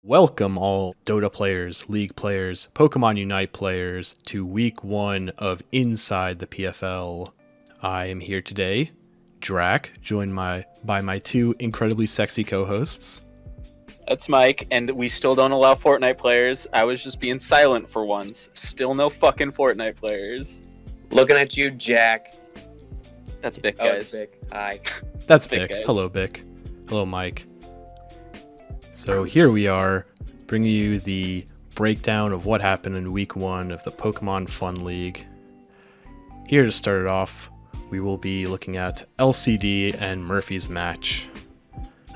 Welcome all Dota players, League players, Pokemon Unite players to week 1 of Inside the PFL. I am here today, Drac, joined by my two incredibly sexy co-hosts. That's Mike, and we still don't allow Fortnite players. I was just being silent for once. Still no fucking Fortnite players. Looking at you, Jack. That's Bic, Oh, guys. it's Vic. Hi. That's Bic, Bic. guys. Hello, Bic. Hello, Mike. So here we are, bringing you the breakdown of what happened in week 1 of the Pokemon Fun League. Here to start it off, we will be looking at LCD and Murphy's match.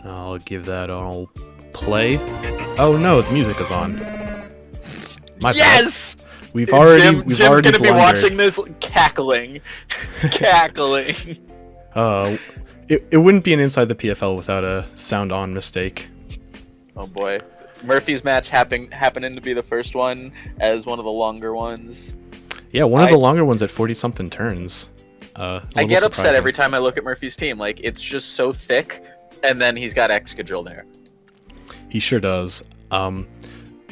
I'll give that a play. Oh no, the music is on. My bad. Yes! We've already Jim's gonna blundered. be watching this cackling. Cackling. It wouldn't be an Inside the PFL without a sound on mistake. Oh boy. Murphy's match happening to be the first one as one of the longer ones. Yeah, one of the longer ones at 40-something turns. I get upset surprising. every time I look at Murphy's team. Like, it's just so thick, and then he's got Excadrill there. He sure does.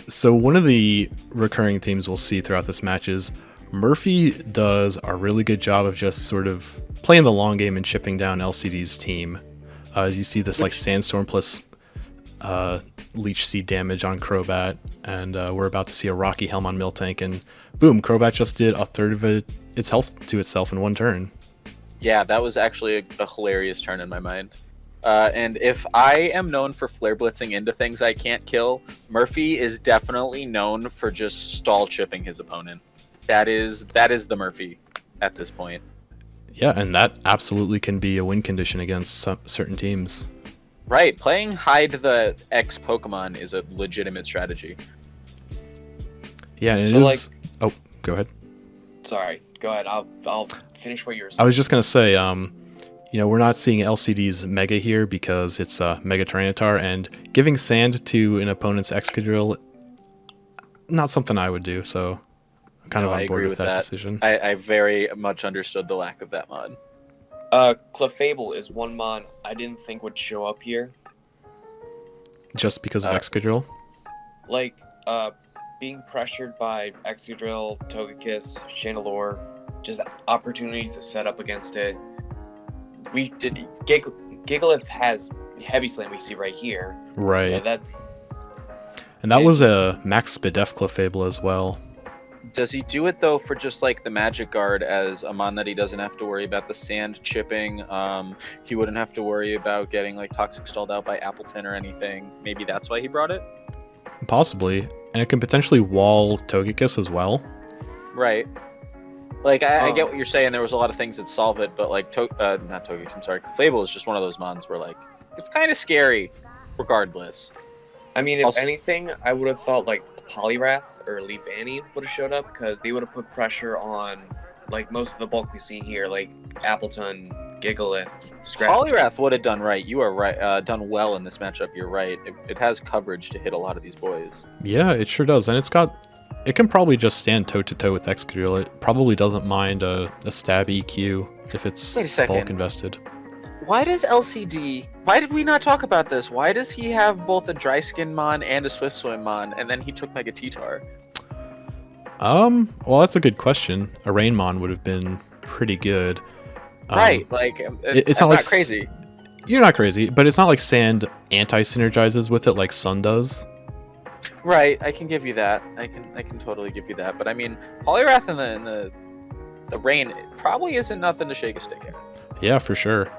So one of the recurring themes we'll see throughout this match is Murphy does a really good job of just sort of playing the long game and chipping down LCD's team. You see this like Sandstorm plus Leech Seed damage on Crobat, and we're about to see a Rocky Helm on Miltank, and boom, Crobat just did a third of its health to itself in one turn. Yeah, that was actually a hilarious turn in my mind. And if I am known for flare blitzing into things I can't kill, Murphy is definitely known for just stall chipping his opponent. That is the Murphy at this point. Yeah, and that absolutely can be a win condition against certain teams. Right, playing hide the X Pokemon is a legitimate strategy. Yeah, and it So, is. Oh, go ahead. Sorry. Go ahead. I'll finish what you were I saying. was just gonna say, we're not seeing LCD's Mega here because it's Mega Tyranitar, and giving Sand to an opponent's Excadrill, not something I would do. So, I'm kind of I on board agree with that decision. I very much understood the lack of that mod. Clefable is one mon I didn't think would show up here. Just because of Excadrill. Like, being pressured by Excadrill, Togekiss, Chandelure, just opportunities to set up against it. Gigalith has Heavy Slam we see right here. Right. Yeah, And that was a Max Spidef Clefable as well. Does he do it though for just like the Magic Guard as a mon that he doesn't have to worry about the sand chipping? He wouldn't have to worry about getting like Toxic stalled out by Appleton or anything. Maybe that's why he brought it? Possibly. And it can potentially wall Togekiss as well. Right. Like, I get what you're saying. There was a lot of things that solve it, but like, not Togekiss, I'm sorry. Clefable is just one of those mons where like, it's kind of scary regardless. I mean, if Also- anything, I would have thought like Poliwrath or Leavanny would have showed up because they would have put pressure on like most of the bulk we see here, like Appleton, Gigalith, Scrap. Poliwrath would have done right. You are right. Done well in this matchup. You're right. It has coverage to hit a lot of these boys. Yeah, it sure does. And it can probably just stand toe-to-toe with Excadrill. It probably doesn't mind a stab EQ if it's Wait a second. bulk invested. Why does LCD... Why did we not talk about this? Why does he have both a Dry Skin Mon and a Swift Swim Mon, and then he took Mega T-Tar? Well, that's a good question. A Rainmon would have been pretty good. Right, like, it's I'm not like crazy. You're not crazy, but it's not like Sand anti-synergizes with it like Sun does. Right, I can give you that. I can totally give you that. But I mean, Poliwrath in the rain probably isn't nothing to shake a stick at. Yeah, for sure.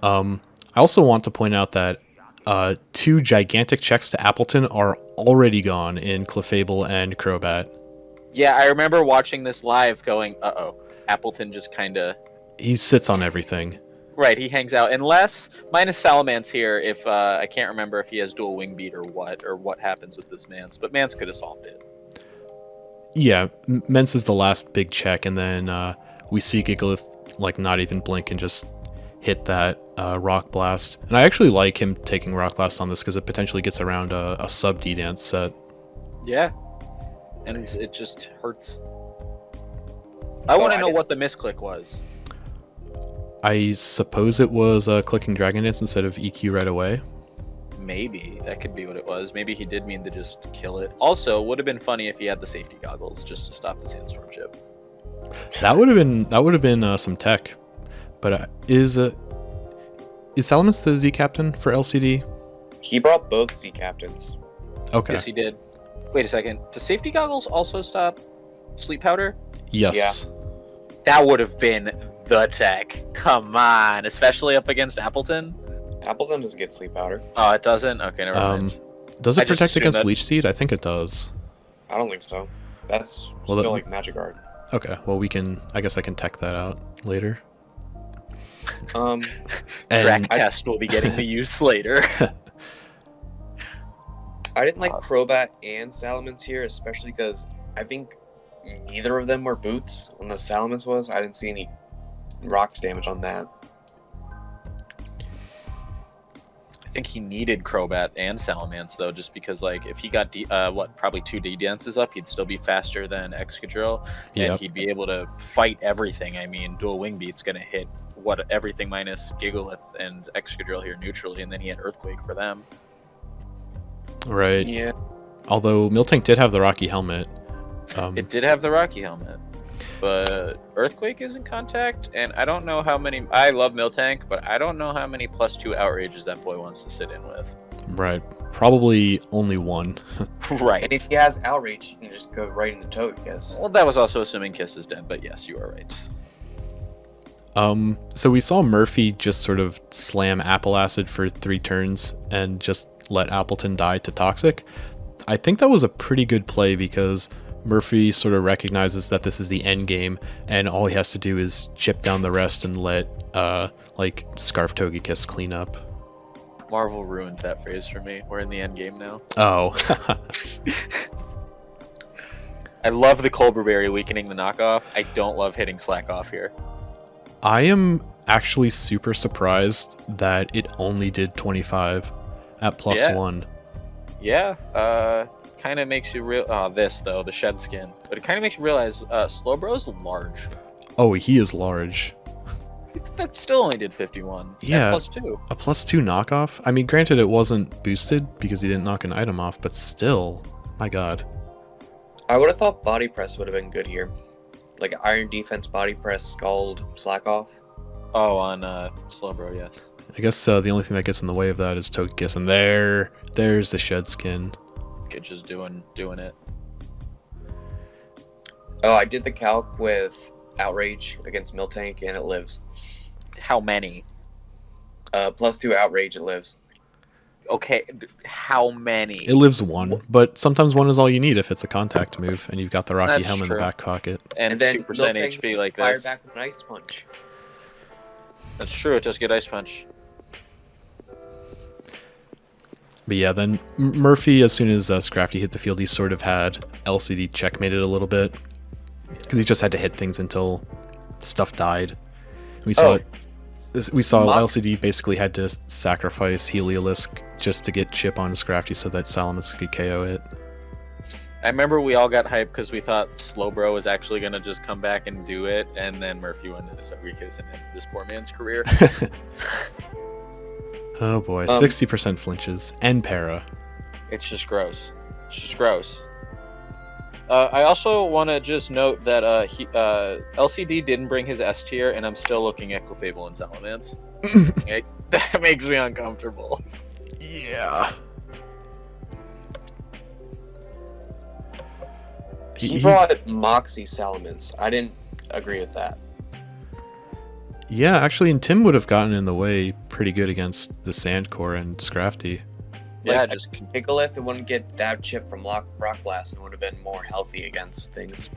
I also want to point out that 2 gigantic checks to Appleton are already gone in Clefable and Crobat. Yeah, I remember watching this live going, uh-oh, Appleton just kind of... He sits on everything. Right, he hangs out. Unless, minus Salamence here, if I can't remember if he has dual wing beat or what happens with this Mance, but Mance could have solved it. Yeah, Mence is the last big check, and then we see Gigalith like not even blink and just hit that Rock Blast. And I actually like him taking Rock Blast on this because it potentially gets around a sub D-Dance set. Yeah, and it just hurts. I want to know what the misclick was. I suppose it was clicking Dragon Dance instead of EQ right away. Maybe that could be what it was. Maybe he did mean to just kill it. Also, would have been funny if he had the safety goggles just to stop the sandstorm chip. That would have been some tech. But is Salamence the Z captain for LCD? He brought both Z captains. Okay. Yes, he did. Wait a second. Do safety goggles also stop sleep powder? Yes. That would have been the tech. Come on, especially up against Appleton. Appleton doesn't get sleep powder. Oh, it doesn't. Okay, never mind. Does I it just protect assumed against that- Leech Seed? I think it does. I don't think so. That's Well, still like Magic Guard. Okay. Well, I guess I can tech that out later. Um, Drac And test will be getting the use later. I didn't like Crobat and Salamence here, especially because I think neither of them were boots. When the Salamence was, I didn't see any rocks damage on that. I think he needed Crobat and Salamence though, just because like if he got probably 2 D-Dances up, he'd still be faster than Excadrill, and Yep. he'd be able to fight everything. I mean, Dual Wing Beat's gonna hit everything minus Gigalith and Excadrill here neutrally, and then he had Earthquake for them. right. Yeah. Although Miltank did have the Rocky Helmet. It did have the Rocky Helmet, but Earthquake is in contact, and I don't know how many. I love Miltank, but I don't know how many +2 outrages that boy wants to sit in with. Right. Probably only one. Right. And if he has Outrage, he can just go right into Togekiss. Well, that was also assuming Kiss is dead, but yes, you are right. So we saw Murphy just sort of slam Apple Acid for 3 turns and just let Appleton die to Toxic. I think that was a pretty good play because Murphy sort of recognizes that this is the end game, and all he has to do is chip down the rest and let like Scarf Togekiss clean up. Marvel ruined that phrase for me. We're in the end game now. Oh. I love the Colbur Berry weakening the knockoff. I don't love hitting Slack off here. I am actually super surprised that it only did 25 at +1. Yeah, kind of makes you real. This though, the shed skin, but it kind of makes you realize Slowbro's large. Oh, he is large. That still only did 51. Yeah. +2. A +2 knockoff? I mean, granted, it wasn't boosted because he didn't knock an item off, but still, my god. I would have thought Body Press would have been good here. Like Iron Defense, Body Press, Scald, Slack Off. Oh, on Slowbro, yes. I guess the only thing that gets in the way of that is Togekiss, and there's the shed skin. Good, just doing it. Oh, I did the calc with Outrage against Miltank, and it lives. How many? +2 Outrage, it lives. Okay, how many? It lives 1, but sometimes 1 is all you need if it's a contact move, and you've got the Rocky That's Helm in the true. back pocket. And then 2% Miltank HP like fired this. back with an Ice Punch. That's true, it does get Ice Punch. But yeah, then Murphy, as soon as Scrafty hit the field, he sort of had LCD checkmated a little bit. Because he just had to hit things until stuff died. We saw it. We saw LCD basically had to sacrifice Heliolisk just to get chip on Scrafty so that Salamence could KO it. I remember we all got hyped because we thought Slowbro was actually going to just come back and do it, and then Murphy went into Togekiss and ended this poor man's career. Oh boy, 60% flinches and para. It's just gross. It's just gross. I also want to just note that LCD didn't bring his S tier, and I'm still looking at Clefable and Salamence. That makes me uncomfortable. Yeah. He brought Moxie Salamence. I didn't agree with that. Yeah, actually, and Tim would have gotten in the way pretty good against the Sandcore and Scrafty. Yeah, Like, just Gigalith, it wouldn't get that chip from Rock Blast and would have been more healthy against things.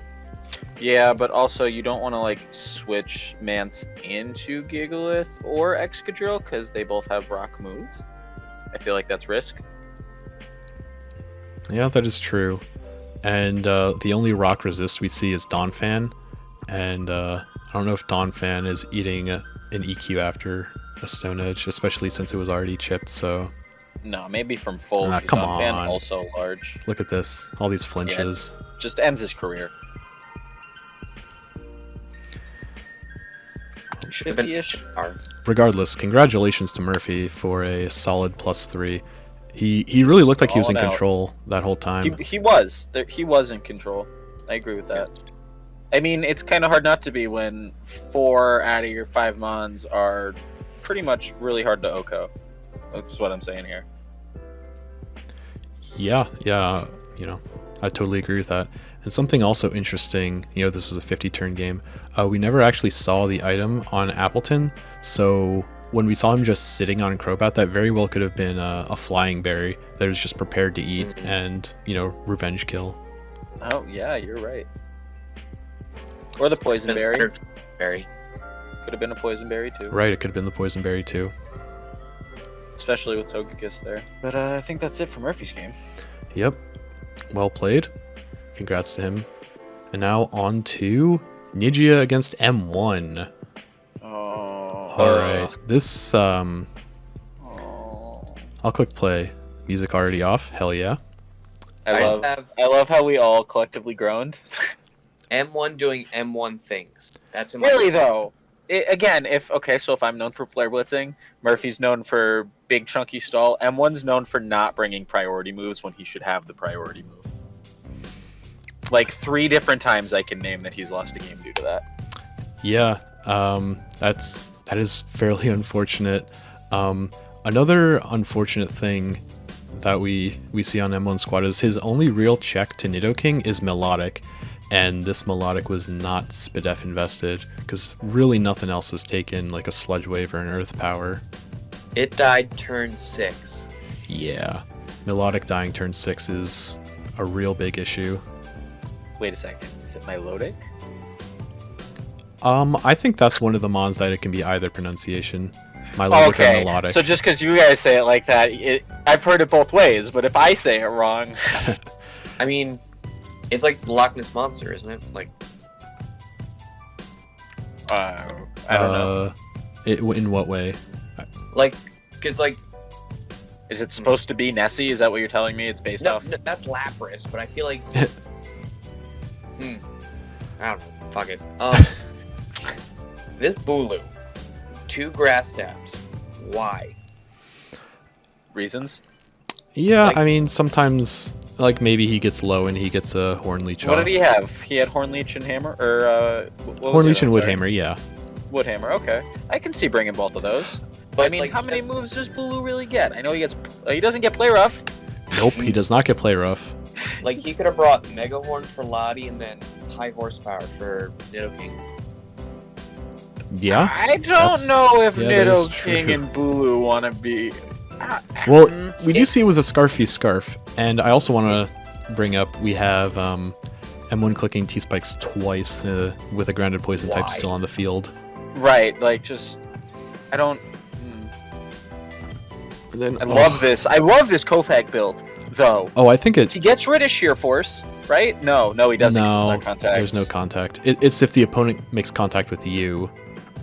yeah, but also you don't want to like switch Mance into Gigalith or Excadrill because they both have rock moves. I feel like that's risk. Yeah, that is true. And the only rock resist we see is Donphan. And I don't know if Donphan is eating an EQ after a Stone Edge, especially since it was already chipped, so... No, maybe from full. Ah, come Donphan on. also large. Look at this. All these flinches. Just ends his career. Should have been 50-ish. R. Regardless, congratulations to Murphy for a solid +3. He really looked like he was in Balling out. control that whole time. He was. He was in control. I agree with that. I mean, it's kind of hard not to be when 4 out of your 5 mons are pretty much really hard to OHKO. That's what I'm saying here. Yeah, you know, I totally agree with that. And something also interesting, you know, this was a 50 turn game. We never actually saw the item on Appleton, so when we saw him just sitting on Crobat, that very well could have been a flying berry that was just prepared to eat and, you know, revenge kill. Oh yeah, you're right. Or the poison berry. Berry. Could have been a poison berry too. Right, it could have been the poison berry too. Especially with Togekiss there. But I think that's it for Murphy's game. Yep. Well played. Congrats to him. And now on to Nijia against M1. Oh. Alright. This, Oh. I'll click play. Music already off. Hell yeah. I love how we all collectively groaned. M1 doing M1 things. That's in my Really though. Again, if I'm known for flare blitzing, Murphy's known for big chunky stall, M1's known for not bringing priority moves when he should have the priority move. Like 3 different times I can name that he's lost a game due to that. Yeah, that is fairly unfortunate. Another unfortunate thing that we see on M1 Squad is his only real check to Nidoking is Melodic, and this Melodic was not SPDF invested because really nothing else has taken like a Sludge Wave or an Earth Power. It died turn 6. Yeah, Melodic dying turn 6 is a real big issue. Wait a second, is it Milotic? I think that's one of the mons that it can be either pronunciation. Milotic or Melodic. So just because you guys say it like that, I've heard it both ways, but if I say it wrong... I mean, it's like the Loch Ness Monster, isn't it? Like, I don't know. In what way? like, cause like, Is it supposed to be Nessie? Is that what you're telling me? It's based no, off? no, that's Lapras, but I feel like, I don't know. Fuck it. This Bulu, 2 grass stabs. Why? Reasons? Yeah, Like- I mean, sometimes, like, maybe he gets low and he gets a Horn Leech What off. did he have? He had Horn Leech and Hammer? Or, what was Horn it? Leech and I'm Wood sorry. Hammer, yeah. Wood Hammer, okay. I can see bringing both of those. But I mean, like, how many that's- moves does Bulu really get? I know he doesn't get Play Rough. Nope, he does not get Play Rough. Like, he could have brought Mega Horn for Lottie and then High Horsepower for Nidoking. Yeah? I That's- don't know if yeah, that is Nidoking true. and Bulu want to be... Well, we do see it was a Scarfy Scarf, and I also want to bring up, we have M1 clicking T-Spikes twice with a Grounded Poison type Why? still on the field. Right, like, just... I don't... And then, I love this. I love this Kofag build, though. Oh, I think it... He gets rid of Sheer Force, right? No, he doesn't. 'cause No, it's not contact. there's no contact. It's if the opponent makes contact with you.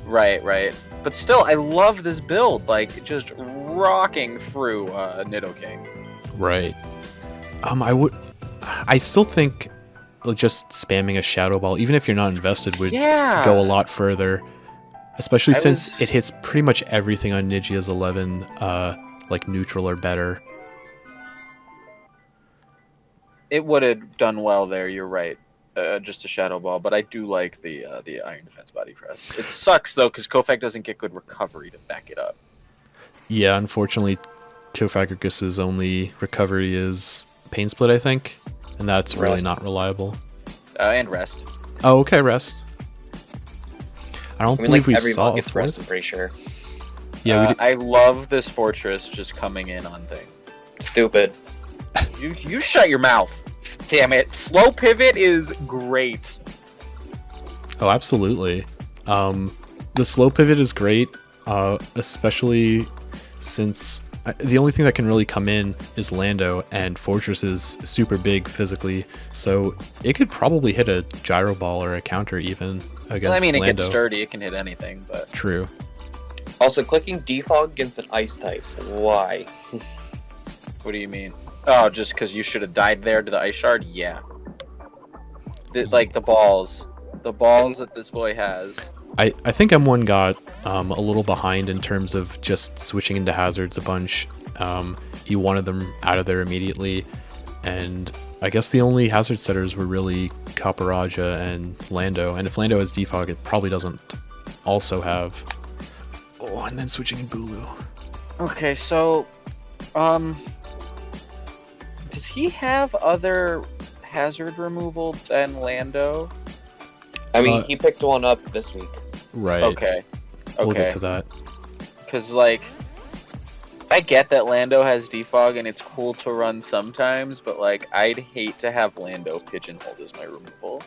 Right. But still, I love this build. Like, just rocking through Nidoking. Right. I still think just spamming a Shadow Ball, even if you're not invested, would Yeah. go a lot further. Especially I since was- it hits pretty much everything on Nigia's 11, like neutral or better. It would have done well there. You're right. Just a Shadow Ball, but I do like the Iron Defense Body Press. It sucks though because Kofag doesn't get good recovery to back it up. Yeah, unfortunately, Kofagrikus's only recovery is Pain Split, I think, and that's really Rest. not reliable. And rest. Oh, okay, rest. I don't I mean, believe like, we every saw monk a gets rest, I'm fourth. pretty sure. Yeah, we did. I love this Fortress just coming in on thing. Stupid. You shut your mouth. Damn it. Slow pivot is great. Oh, absolutely. The slow pivot is great, especially since the only thing that can really come in is Lando, and Fortress is super big physically, so it could probably hit a Gyro Ball or a counter even against Well, I mean, it Lando. gets sturdy. It can hit anything, but... True. Also, clicking Defog against an Ice type. Why? What do you mean? Oh, just because you should have died there to the Ice Shard? Yeah. Like, the balls. The balls that this boy has. I think M1 got a little behind in terms of just switching into hazards a bunch. he wanted them out of there immediately. And I guess the only hazard setters were really Kaparaja and Lando. And if Lando has defog, it probably doesn't also have... Oh, and then switching in Bulu. Okay, so, does he have other hazard removal than Lando? I mean, he picked one up this week. Right. Okay. We'll get to that. Because, like, I get that Lando has defog and it's cool to run sometimes, but, like, I'd hate to have Lando pigeonholed as my removal.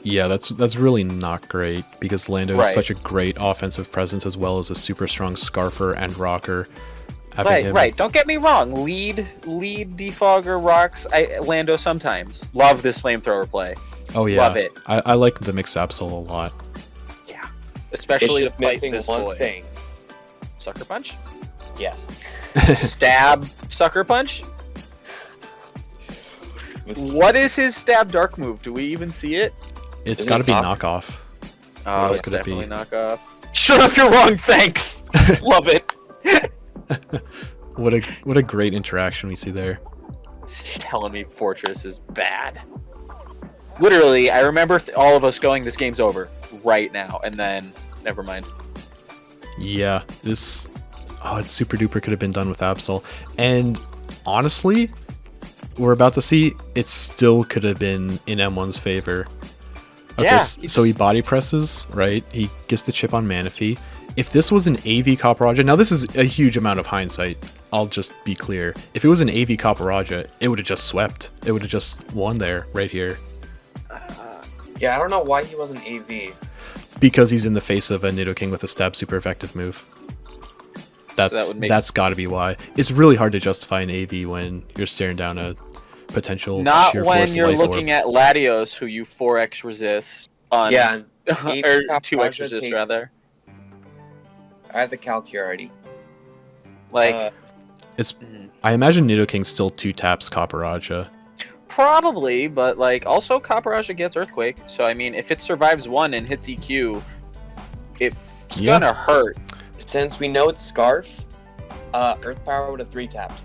Yeah, that's really not great, because Lando is such a great offensive presence as well as a super strong scarfer and rocker. Right. Don't get me wrong. Lead defogger rocks. Lando sometimes. Love this flamethrower play. Oh yeah, love it. I like the mixed Absol a lot. Yeah, especially it's just missing one thing. Sucker punch. Yes. Stab sucker punch. What is his stab dark move? Do we even see it? It's got to be knockoff. Oh, it's definitely knockoff. Shut up, you're wrong. Thanks. Love it. What a great interaction we see there. Telling me Fortress is bad. Literally, I remember all of us going, this game's over right now, and then never mind. Yeah, it's super duper could have been done with Absol. And honestly, we're about to see it still could have been in M1's favor. Okay, yeah. So he body presses, right? He gets the chip on Manaphy. If this was an AV Kaparaja, now this is a huge amount of hindsight, I'll just be clear. If it was an AV Kaparaja, it would have just swept. It would have just won there, right here. Yeah, I don't know why he wasn't AV. Because he's in the face of a Nidoking with a stab super effective move. That's got to be why. It's really hard to justify an AV when you're staring down a potential Not sheer when force you're life looking orb. at Latios, who you 4x resist on. Yeah, or 2x resist rather. I have the calc here already. Like, I imagine Nidoking still 2 taps Kaparaja. Probably, but like also Kaparaja gets Earthquake, so I mean if it survives 1 and hits EQ, it's gonna hurt. Since we know it's Scarf, Earth Power would have 3 tapped.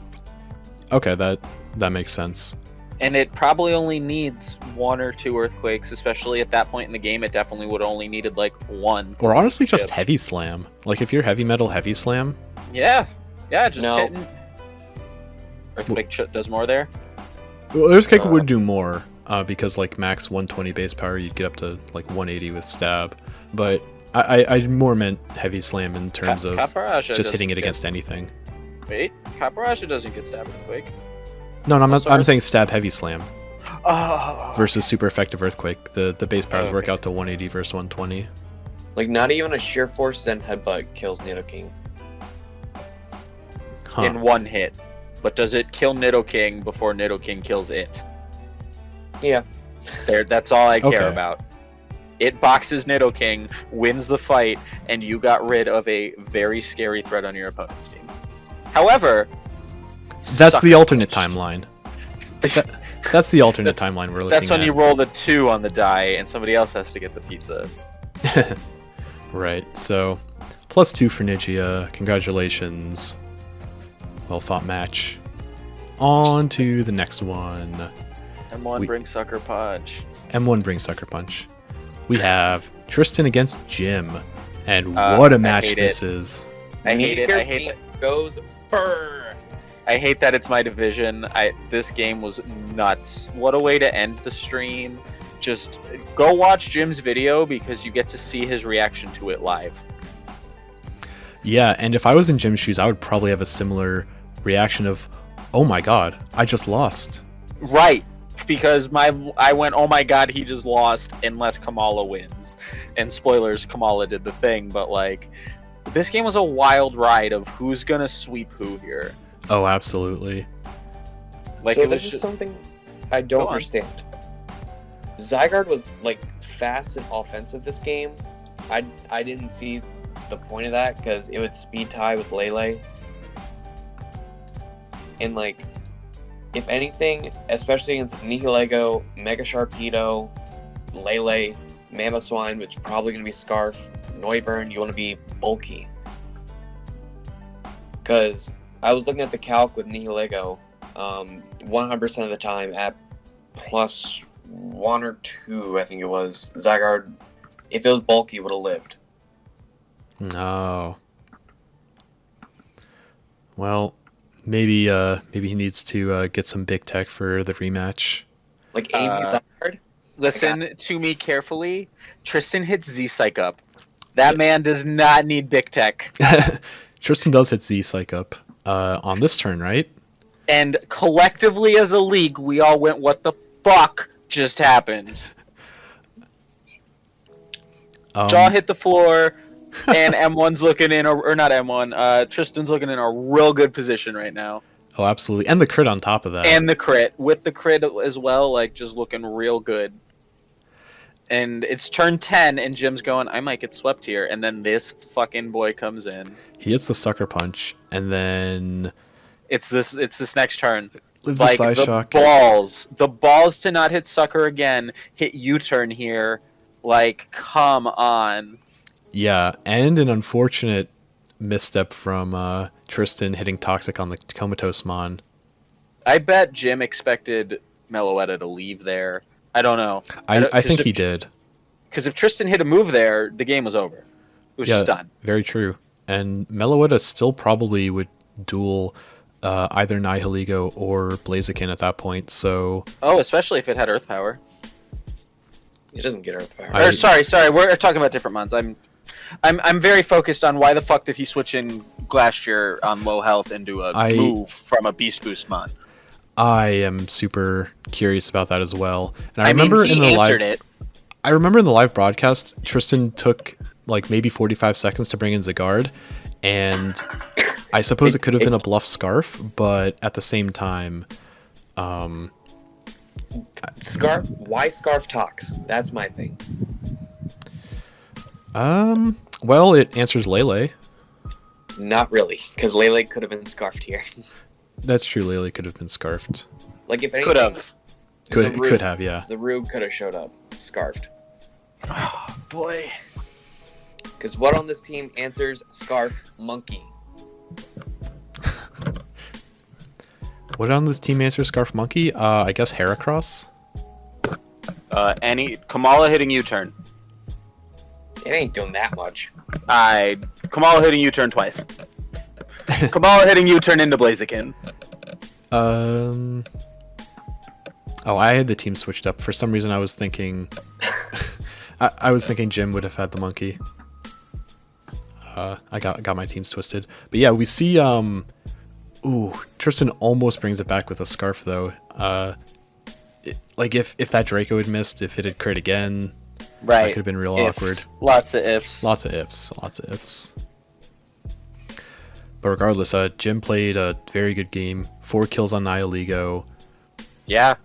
Okay, that makes sense. And it probably only needs 1 or 2 Earthquakes, especially at that point in the game. It definitely would only needed like 1. Or honestly, just Heavy Slam. Like if you're Heavy Metal Heavy Slam. Yeah, just hitting. Earthquake does more there. Well, Earthquake would do more because like max 120 base power, you'd get up to like 180 with stab. But I more meant Heavy Slam in terms of just hitting it against anything. Wait, Kaparaja doesn't get stab Earthquake. No, I'm saying stab Heavy Slam. Oh. Versus super effective Earthquake. The base powers work out to 180 versus 120. Like not even a sheer force Zen headbutt kills Nidoking. In 1 hit. But does it kill Nidoking before Nidoking kills it? Yeah. That's all I care about. It boxes Nidoking, wins the fight, and you got rid of a very scary threat on your opponent's team. However, that's the alternate timeline. That's the alternate timeline we're looking at. That's when you roll the 2 on the die and somebody else has to get the pizza. Right, so +2 for Nijia. Congratulations. Well fought match. On to the next one. M1 brings Sucker Punch. M1 brings Sucker Punch. We have Tristan against Jim. And what a match this is. I hate it. Goes burr. I hate that it's my division. This game was nuts. What a way to end the stream. Just go watch Jim's video because you get to see his reaction to it live. Yeah, and if I was in Jim's shoes, I would probably have a similar reaction of, oh my god, I just lost. Right, because I went, oh my god, he just lost unless Kamala wins. And spoilers, Kamala did the thing, but like, this game was a wild ride of who's gonna sweep who here. Oh, absolutely. Like, so this is something I don't understand. Zygarde was like fast and offensive this game. I didn't see the point of that because it would speed tie with Lele. And like, if anything, especially against Nihilego, Mega Sharpedo, Lele, Mamoswine, which is probably going to be Scarf, Noivern, you want to be bulky. Because I was looking at the calc with Nihilego, 100% of the time at +1 or 2, I think it was. Zygarde, if it was bulky, would have lived. No. Well, maybe he needs to get some big tech for the rematch. Like Amy Zygarde? Listen to me carefully. Tristan hits Z-Psych up. That man does not need big tech. Tristan does hit Z-Psych up on this turn, right? And collectively as a league, we all went, what the fuck just happened? Jaw hit the floor, and M1's looking in, or not M1, Tristan's looking in a real good position right now. Oh, absolutely. And the crit on top of that. And the crit. With the crit as well, like, just looking real good. And it's turn 10, and Jim's going, I might get swept here. And then this fucking boy comes in. He hits the sucker punch, and then... It's this next turn. Lives like, a side the shock. The balls to not hit sucker again, hit U-turn here. Like, come on. Yeah, and an unfortunate misstep from Tristan hitting Toxic on the Comatose Mon. I bet Jim expected Meloetta to leave there. I don't know. I think he did. Because if Tristan hit a move there, the game was over. It was just done. Very true. And Meloetta still probably would duel either Nihilego or Blaziken at that point, so... Oh, especially if it had Earth Power. It doesn't get Earth Power. Sorry, we're talking about different mons. I'm very focused on why the fuck did he switch in Glacier on low health into a move from a Beast Boost mon. I am super curious about that as well. And I remember in the live broadcast, Tristan took like maybe 45 seconds to bring in Zygarde, and I suppose it could have been a bluff Scarf, but at the same time, Scarf? Why Scarf Tox? That's my thing. Well, it answers Lele. Not really, because Lele could have been scarfed here. That's true. Lele could have been scarfed. Like if anything, could have, yeah. The Rube could have showed up scarfed. Oh boy. Because what on this team answers Scarf Monkey? What on this team answers Scarf Monkey? I guess Heracross. Kamala hitting U-turn. It ain't doing that much. Kamala hitting U-turn twice. Kamala hitting U-turn into Blaziken. Oh, I had the team switched up. For some reason, I was thinking... I was thinking Jim would have had the monkey. I got my teams twisted. But yeah, we see... Tristan almost brings it back with a Scarf, though. If that Draco had missed, if it had crit again... Right. That could have been real awkward. Lots of ifs. Lots of ifs. But regardless, Jim played a very good game. 4 kills on Nihilego. Yeah.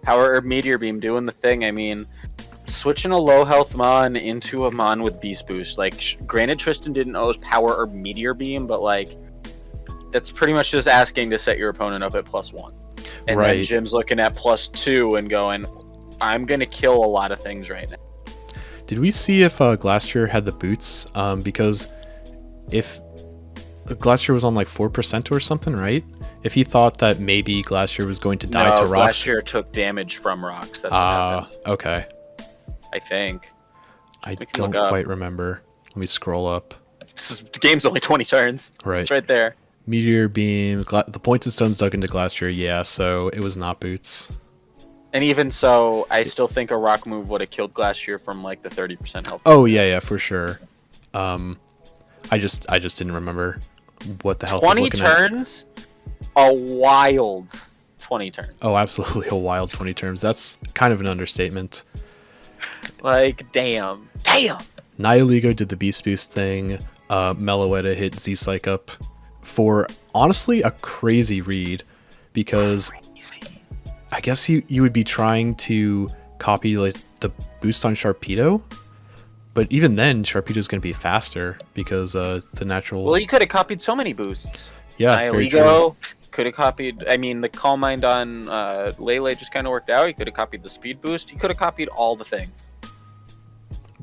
Power Herb Meteor Beam doing the thing. I mean, switching a low health mon into a mon with Beast Boost. Like, granted, Tristan didn't know it was Power Herb Meteor Beam, but like, that's pretty much just asking to set your opponent up at +1. And right. then Jim's looking at +2 and going, I'm going to kill a lot of things right now. Did we see if Glacier had the boots? Because if Glacier was on like 4% or something, right? If he thought that maybe Glacier was going to die to rocks. Glacier took damage from rocks. That's what happened. Okay. I think. I don't quite remember. Let me scroll up. The game's only 20 turns. Right. It's right there. Meteor Beam, the Pointed Stones dug into Glacier, yeah, so it was not boots. And even so, I still think a rock move would have killed Glacier from like the 30% health. Oh yeah, for sure. I just didn't remember what the health was looking at. 20 turns? A wild 20 turns. Oh, absolutely a wild 20 turns. That's kind of an understatement. Like, damn. Nihilego did the Beast Boost thing. Meloetta hit Z-Psych up for, honestly, a crazy read. Because I guess you would be trying to copy like the boost on Sharpedo. But even then, Sharpedo's going to be faster because the natural... Well, you could have copied so many boosts. Yeah, very true. Leibo could have copied... I mean, the Calm Mind on Lele just kind of worked out. He could have copied the speed boost. He could have copied all the things.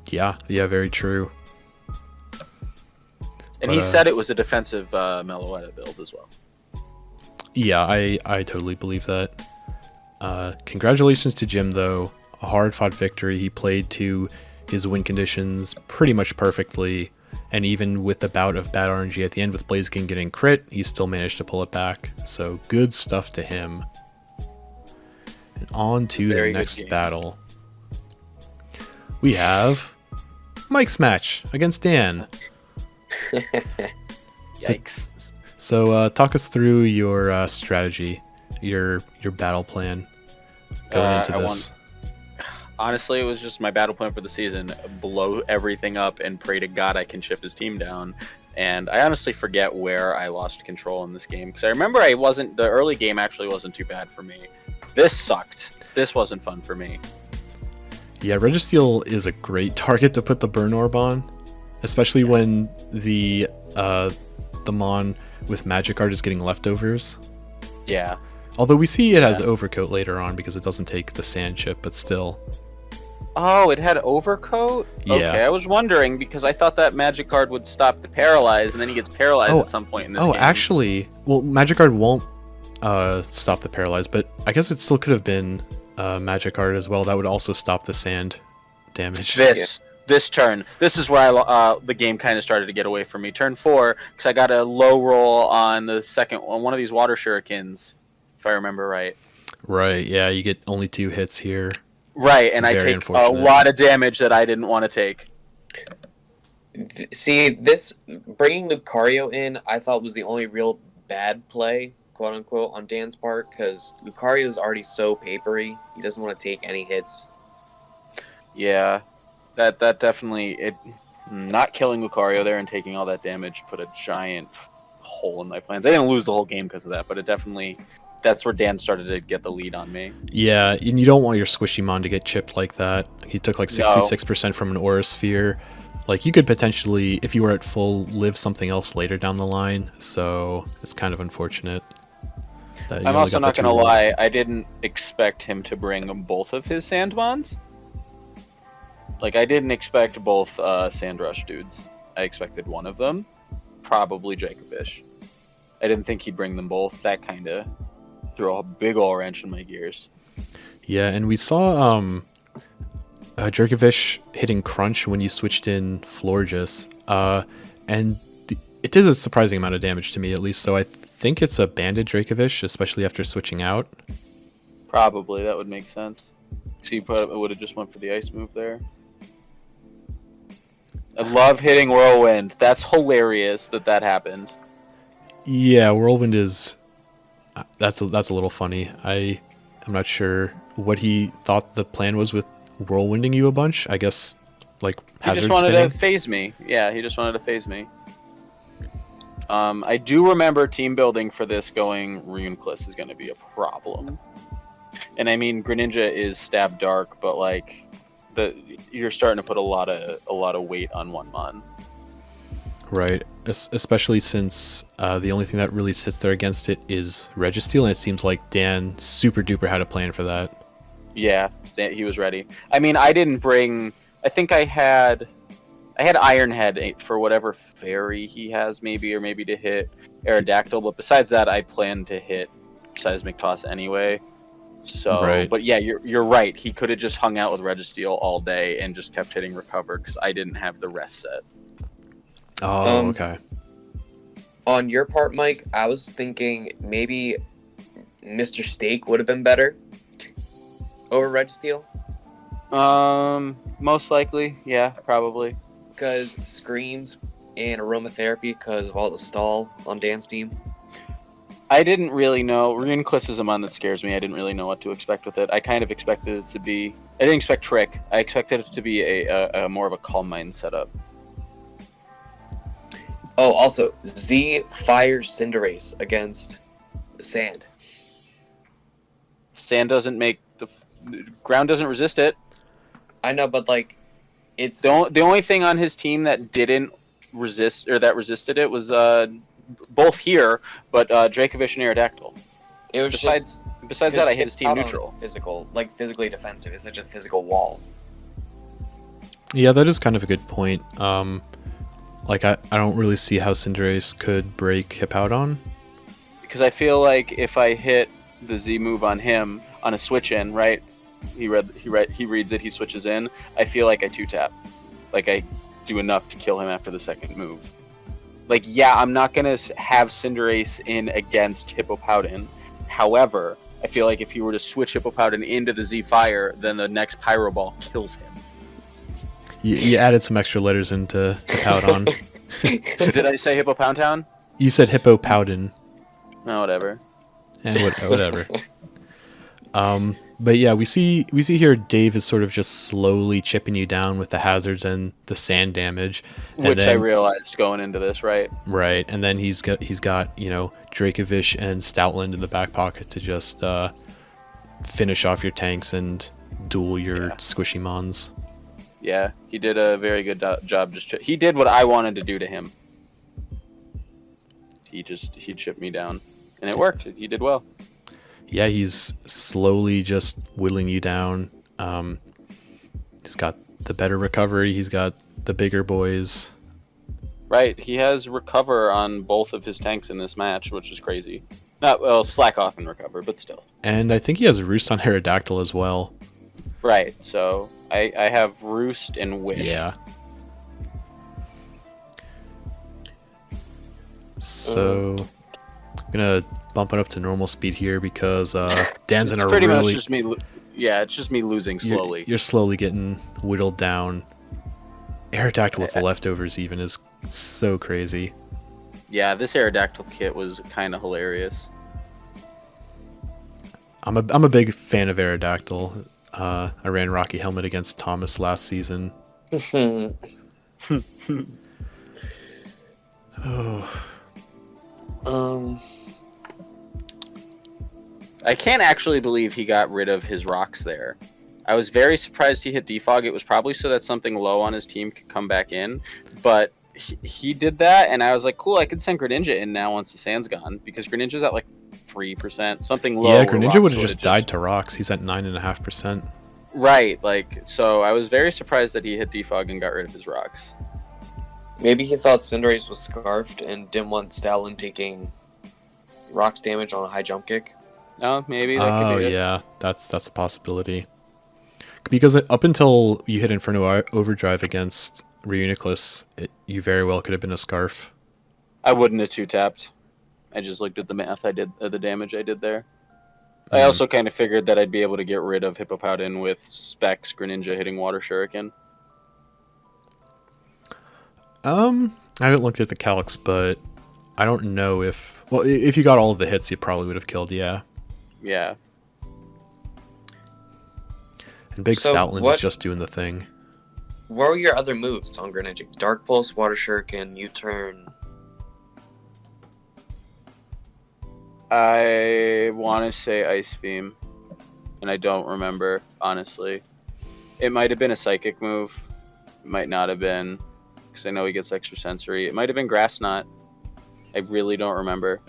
Yeah, very true. And he said it was a defensive Meloetta build as well. Yeah, I totally believe that. Congratulations to Jim, though. A hard-fought victory. He played to his win conditions pretty much perfectly, and even with the bout of bad RNG at the end with Blaziken getting crit, he still managed to pull it back. So good stuff to him. And on to the next battle. We have Mike's match against Dan. Yikes. So talk us through your strategy, your battle plan going into this. Honestly, it was just my battle plan for the season: blow everything up and pray to God I can ship his team down. And I honestly forget where I lost control in this game, because I remember the early game actually wasn't too bad for me. This sucked. This wasn't fun for me. Yeah, Registeel is a great target to put the burn orb on, especially when the Mon with Magikarp is getting leftovers. Yeah. Although we see it has Overcoat later on because it doesn't take the sand chip, but still. Oh, it had Overcoat? Yeah. Okay, I was wondering because I thought that Magikarp would stop the Paralyze, and then he gets paralyzed at some point in this game. Actually, well, Magikarp won't stop the Paralyze, but I guess it still could have been Magikarp as well. That would also stop the sand damage. This turn, this is where the game kind of started to get away from me. Turn 4, because I got a low roll on the second one of these water shurikens, if I remember right. Right, yeah, you get only 2 hits here. Right, and I take a lot of damage that I didn't want to take. See, this bringing Lucario in, I thought was the only real bad play, quote unquote, on Dan's part, because Lucario is already so papery. He doesn't want to take any hits. Yeah, that definitely not killing Lucario there and taking all that damage put a giant hole in my plans. I didn't lose the whole game because of that, but it definitely. That's where Dan started to get the lead on me. Yeah, and you don't want your Squishy Mon to get chipped like that. He took like 66% from an Aura Sphere. Like, you could potentially, if you were at full, live something else later down the line. So it's kind of unfortunate. I'm also not going to lie, I didn't expect him to bring both of his Sandmons. Like, I didn't expect both Sandrush dudes. I expected one of them, probably Dracovish. I didn't think he'd bring them both. That kind of throw a big ol' wrench in my gears. Yeah, and we saw Dracovish hitting Crunch when you switched in Florges, and it did a surprising amount of damage to me, at least, so I think it's a banded Dracovish, especially after switching out. Probably, that would make sense. So you would have just went for the ice move there. I love hitting Whirlwind. That's hilarious that happened. Yeah, Whirlwind is... That's a little funny. I'm not sure what he thought the plan was with Whirlwinding you a bunch. I guess, like, hazard spinning? He just wanted to phase me. Yeah, he just wanted to phase me. I do remember team building for this going Runecliff is going to be a problem. And I mean, Greninja is stab dark, but like you're starting to put a lot of weight on one mon. Right, especially since the only thing that really sits there against it is Registeel, and it seems like Dan super duper had a plan for that. Yeah, he was ready. I mean, I didn't bring. I think I had Iron Head for whatever fairy he has, maybe to hit Aerodactyl. But besides that, I planned to hit Seismic Toss anyway. So, right. But yeah, you're right. He could have just hung out with Registeel all day and just kept hitting Recover because I didn't have the rest set. Oh, okay. On your part, Mike, I was thinking maybe Mr. Steak would have been better over Registeel. Most likely, yeah, probably. Because screens and aromatherapy because of all the stall on Dan's team. I didn't really know. Runecliff is a mon that scares me. I didn't really know what to expect with it. I kind of expected it to be... I didn't expect Trick. I expected it to be a more of a Calm Mind setup. Oh, also, Z fires Cinderace against Sand. Sand doesn't make... the ground doesn't resist it. I know, but like... It's the only thing on his team that didn't resist, or that resisted it was... both here, but Dracovish and Aerodactyl. It was besides that, I hit his team neutral. Physically defensive. It's such a physical wall. Yeah, that is kind of a good point. Like I don't really see how Cinderace could break Hippowdon. because I feel like if I hit the Z move on him on a switch in, right? He reads it, he switches in. I feel like I 2-tap. Like I do enough to kill him after the second move. Like, yeah, I'm not gonna have Cinderace in against Hippowdon. However, I feel like if you were to switch Hippowdon into the Z Fire, then the next Pyro Ball kills him. You added some extra letters into Hippowdon. Did I say Hippowdon? You said Hippowdon. No, whatever. And whatever. But yeah, we see here Dave is sort of just slowly chipping you down with the hazards and the sand damage, Which I realized going into this, right? Right, and then he's got Dracovish and Stoutland in the back pocket to just finish off your tanks and duel your squishy mons. Yeah, he did a very good job. He did what I wanted to do to him. He chipped me down, and it worked. He did well. Yeah, he's slowly just whittling you down. He's got the better recovery. He's got the bigger boys. Right, he has recover on both of his tanks in this match, which is crazy. Not well, slack off and recover, but still. And I think he has Roost on Aerodactyl as well. Right, so I have Roost and Wish. Yeah. So I'm gonna bump it up to normal speed here because Dan's in a pretty really... much just me. Yeah, it's just me losing slowly. You're slowly getting whittled down. Aerodactyl with the leftovers even is so crazy. Yeah, this Aerodactyl kit was kind of hilarious. I'm a big fan of Aerodactyl. I ran Rocky Helmet against Thomas last season. Oh. I can't actually believe he got rid of his rocks there. I was very surprised he hit Defog. It was probably so that something low on his team could come back in, but he did that, and I was like, cool, I could send Greninja in now once the sand's gone, because Greninja's at like 3%, something low. Yeah, Greninja would have just died to rocks. He's at 9.5%. Right, like, so I was very surprised that he hit Defog and got rid of his rocks. Maybe he thought Cinderace was scarfed and didn't want Stoutland taking rocks damage on a high jump kick. No, maybe that could be it. Yeah, that's a possibility. Because up until you hit Inferno Overdrive against Reuniclus, you very well could have been a Scarf. I wouldn't have 2-tapped. I just looked at the math I did, the damage I did there. I also kind of figured that I'd be able to get rid of Hippowdon with Specs Greninja hitting Water Shuriken. I haven't looked at the calcs, but I don't know if... Well, if you got all of the hits, you probably would have killed, yeah. Yeah. And Big Stoutland is just doing the thing. What were your other moves on Greninja? Dark Pulse, Water Shuriken, U-Turn. I want to say Ice Beam, and I don't remember, honestly. It might have been a Psychic move. It might not have been, because I know he gets extra sensory. It might have been Grass Knot. I really don't remember.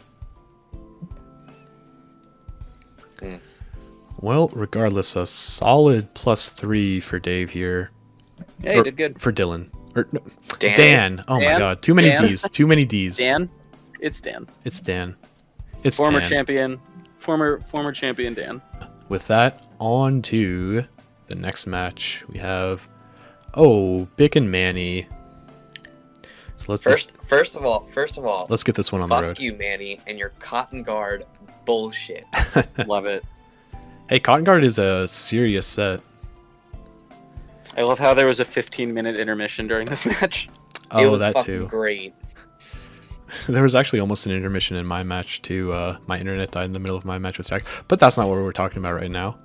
Well, regardless, a solid +3 for Dave here. Yeah, he did good. For Dylan. Or, no, Dan. Dan. Oh my god. Too many Ds. Too many Ds. Dan? It's Dan. It's Dan. It's former Dan. champion. Former champion Dan. With that, on to the next match. We have Bick and Manny. So let's first of all, let's get this one on the road. Fuck you, Manny, and your Cotton Guard bullshit. Love it. Hey, Cotton Guard is a serious set. I love how there was a 15-minute intermission during this match. Oh, it was that fucking too. Great. There was actually almost an intermission in my match too. My internet died in the middle of my match with Drac, but that's not what we're talking about right now.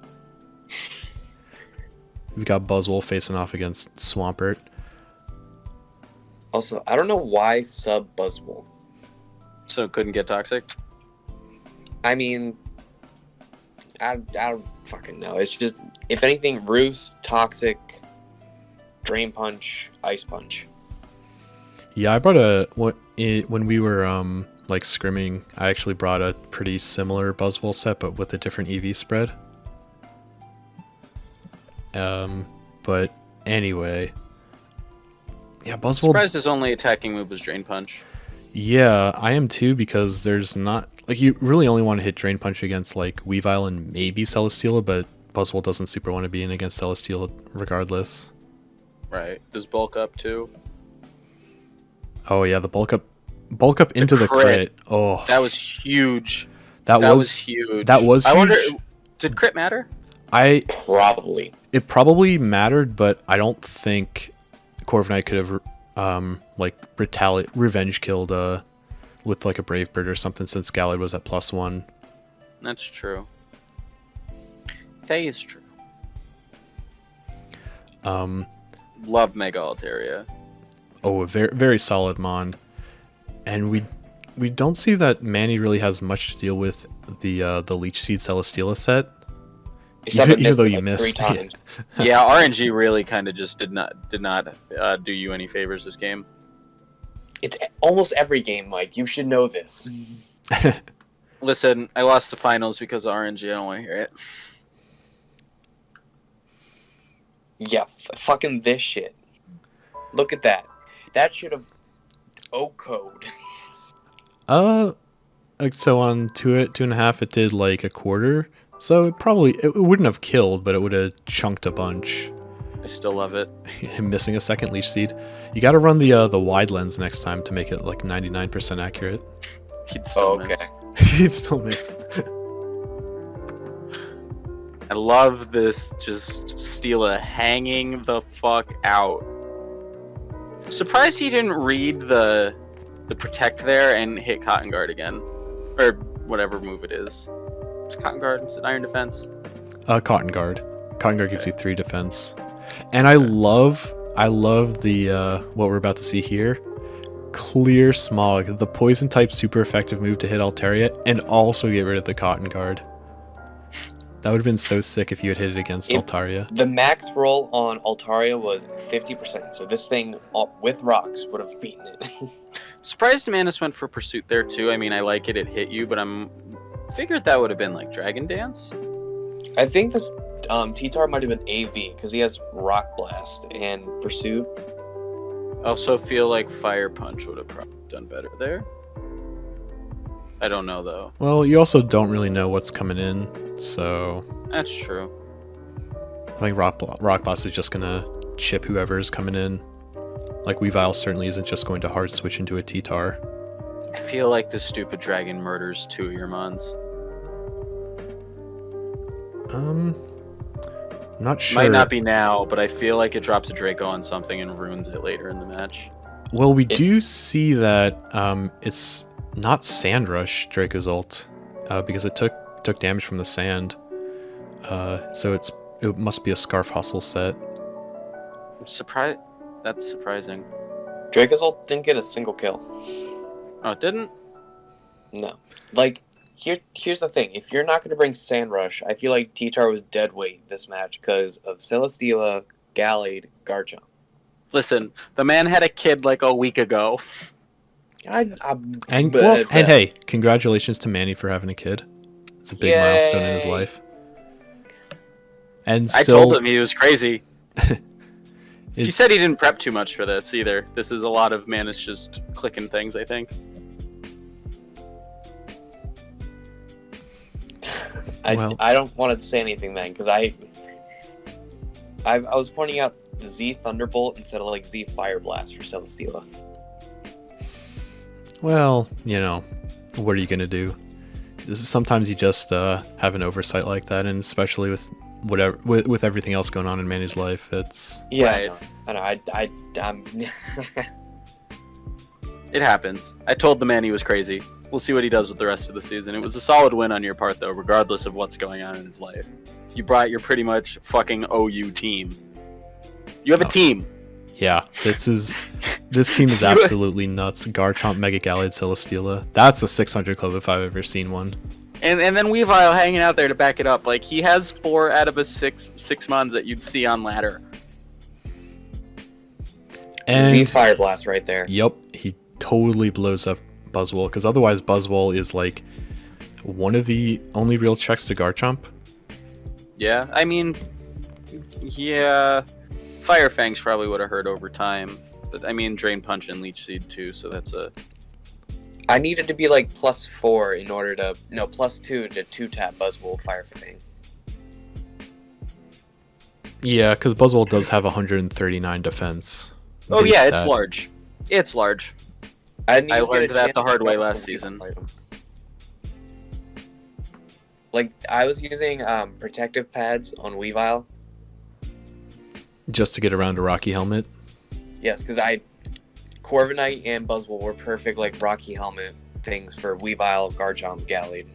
We got Buzzwole facing off against Swampert. Also, I don't know why sub Buzzwole. So it couldn't get toxic? I mean, I don't fucking know. It's just, if anything, Roost, Toxic, Drain Punch, Ice Punch. Yeah, I brought when we were like scrimming, I actually brought a pretty similar Buzzwole set, but with a different EV spread. But anyway, yeah, Buzzwole. Surprised his only attacking move was Drain Punch. Yeah, I am too, because there's not like you really only want to hit Drain Punch against like Weavile and maybe Celesteela, but Buzzwole doesn't super want to be in against Celesteela regardless. Right. Does bulk up too? Oh yeah, the bulk up into the crit. Oh, that was huge. That was huge. That was huge. I wonder, did crit matter? It probably mattered, but I don't think Corviknight could have like revenge killed with like a Brave Bird or something, since Gallade was at +1. That's true. That is true. Love Mega Altaria. Oh, a very, very solid Mon. And we don't see that Manny really has much to deal with the Leech Seed Celesteela set. Even though you missed. 3 times. Yeah, RNG really kind of just did not do you any favors this game. It's almost every game, Mike. You should know this. Listen, I lost the finals because of RNG. I don't want to hear it. Yeah, fucking this shit. Look at that. That should have O-code. So on 2.5, it did like a quarter. So it wouldn't have killed, but it would have chunked a bunch. I still love it. Missing a second Leech Seed. You got to run the wide lens next time to make it like 99% accurate. He'd still miss. He'd still miss. I love this just Steela hanging the fuck out. Surprised he didn't read the protect there and hit Cotton Guard again. Or whatever move it is. It's Cotton Guard, is it Iron Defense? Cotton Guard. Cotton Guard gives you 3 defense. And I love the what we're about to see here. Clear Smog, the poison type super effective move to hit Altaria and also get rid of the Cotton Guard. That would have been so sick if you had hit it against Altaria. The max roll on Altaria was 50%, so this thing with rocks would have beaten it. Surprised Manus went for Pursuit there too. I mean, I like it hit you, but figured that would have been like Dragon Dance. I think this T-Tar might have been AV because he has Rock Blast and Pursuit. I also feel like Fire Punch would have probably done better there. I don't know though. Well, you also don't really know what's coming in, so that's true. I think Rock Blast is just gonna chip whoever is coming in. Like Weavile certainly isn't just going to hard switch into a T-Tar. I feel like this stupid dragon murders 2 of your mons. Not sure. Might not be now, but I feel like it drops a Draco on something and ruins it later in the match. Well, we do see that it's not Sandrush Draco's ult, because it took damage from the sand. So it must be a Scarf Hustle set. I'm surprised. That's surprising. Draco's ult didn't get a single kill. Oh, it didn't? No. Like, here's the thing. If you're not going to bring Sandrush, I feel like T-Tar was dead weight this match because of Celesteela, Gallade, Garchomp. Listen, the man had a kid like a week ago. And hey, congratulations to Manny for having a kid. It's a big milestone in his life. And I told him he was crazy. He said he didn't prep too much for this either. This is a lot of Manus just clicking things, I think. I don't want to say anything then, because I was pointing out the Z Thunderbolt instead of like Z Fire Blast for Celesteela. Well, you know, what are you gonna do? Sometimes you just have an oversight like that, and especially with with everything else going on in Manny's life, it's right. I'm It happens. I told the man he was crazy. We'll see what he does with the rest of the season. It was a solid win on your part, though, regardless of what's going on in his life. You brought your pretty much fucking OU team. You have a team. Yeah, this team is absolutely nuts. Garchomp, Mega Gallade, Celesteela. That's a 600 club if I've ever seen one. And then Weavile hanging out there to back it up. Like, he has 4 out of his six mons that you'd see on ladder. And Z Fire Blast right there. Yep, he totally blows up Buzzwole, because otherwise Buzzwole is like one of the only real checks to Garchomp. Yeah, I mean, yeah, Fire Fangs probably would have hurt over time, but I mean Drain Punch and Leech Seed too, so that's a I needed to be like +4 in order to +2 to 2-tap Buzzwole Fire Fang. Yeah, because Buzzwole does have 139 defense. Oh yeah, it's large. It's large. I learned that the hard way last season. Like, I was using protective pads on Weavile. Just to get around a Rocky Helmet? Yes, because Corviknight and Buzzwole were perfect, like, Rocky Helmet things for Weavile, Garchomp, Gallade.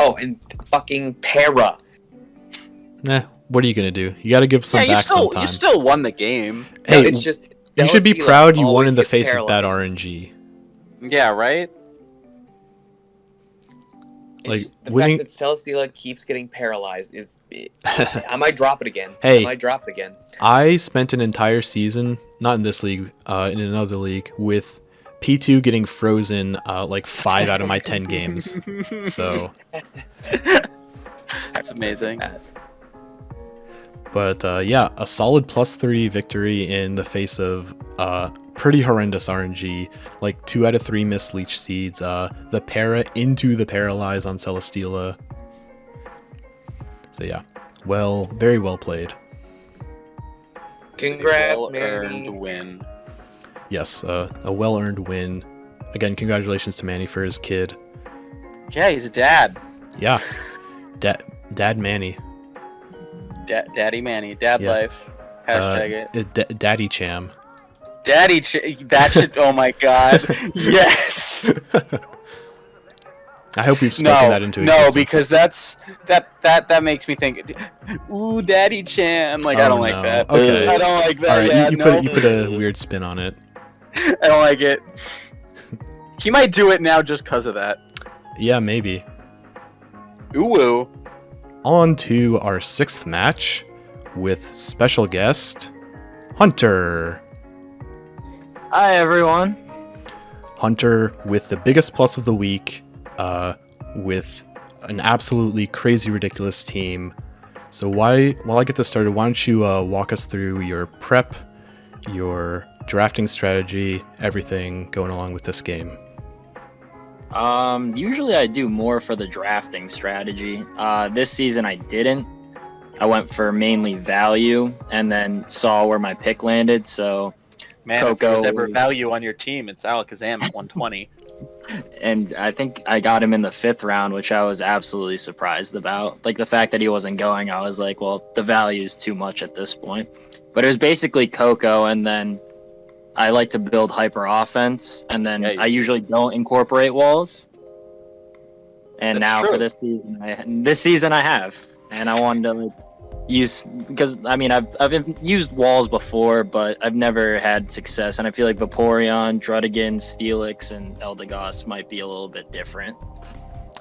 Oh, and fucking Para! What are you going to do? You got to give some back sometime. You still won the game. Hey, no, it's just, you should be proud you won in the face of bad RNG. Yeah, right? Like, the fact that Celesteela keeps getting paralyzed is... I might drop it again. I spent an entire season, not in this league, in another league, with P2 getting frozen like 5 out of my 10 games. So... That's amazing. But yeah, a solid +3 victory in the face of pretty horrendous RNG, like 2 out of 3 missed Leech Seeds, the Para into the Paralyze on Celesteela. So yeah, very well played. Congrats, Manny. Win. Yes, a well-earned win. Again, congratulations to Manny for his kid. Yeah, he's a dad. Yeah, Dad Manny. Daddy Manny, dad life. Hashtag it. Daddy Cham. That should. Oh my god. Yes. I hope we've spoken that into existence. No, because that makes me think. Ooh, Daddy Cham. Like, I don't like that. Okay. I don't like that. All right, yeah, you put a weird spin on it. I don't like it. He might do it now just because of that. Yeah, maybe. Ooh. On to our 6th match with special guest Hunter. Hi, everyone. Hunter with the biggest plus of the week, with an absolutely crazy, ridiculous team. So while I get this started, why don't you walk us through your prep, your drafting strategy, everything going along with this game? Usually I do more for the drafting strategy. This season I didn't. I went for mainly value and then saw where my pick landed, so man, Coco, if there's ever value on your team, it's Alakazam at 120. And I think I got him in the 5th round, which I was absolutely surprised about. Like, the fact that he wasn't going, I was like, well, the value is too much at this point. But it was basically Coco, and then I like to build hyper offense, and then I usually don't incorporate walls. And now for this season, I have, and I wanted to use, because I mean I've used walls before, but I've never had success, and I feel like Vaporeon, Druddigan, Steelix, and Eldegoss might be a little bit different.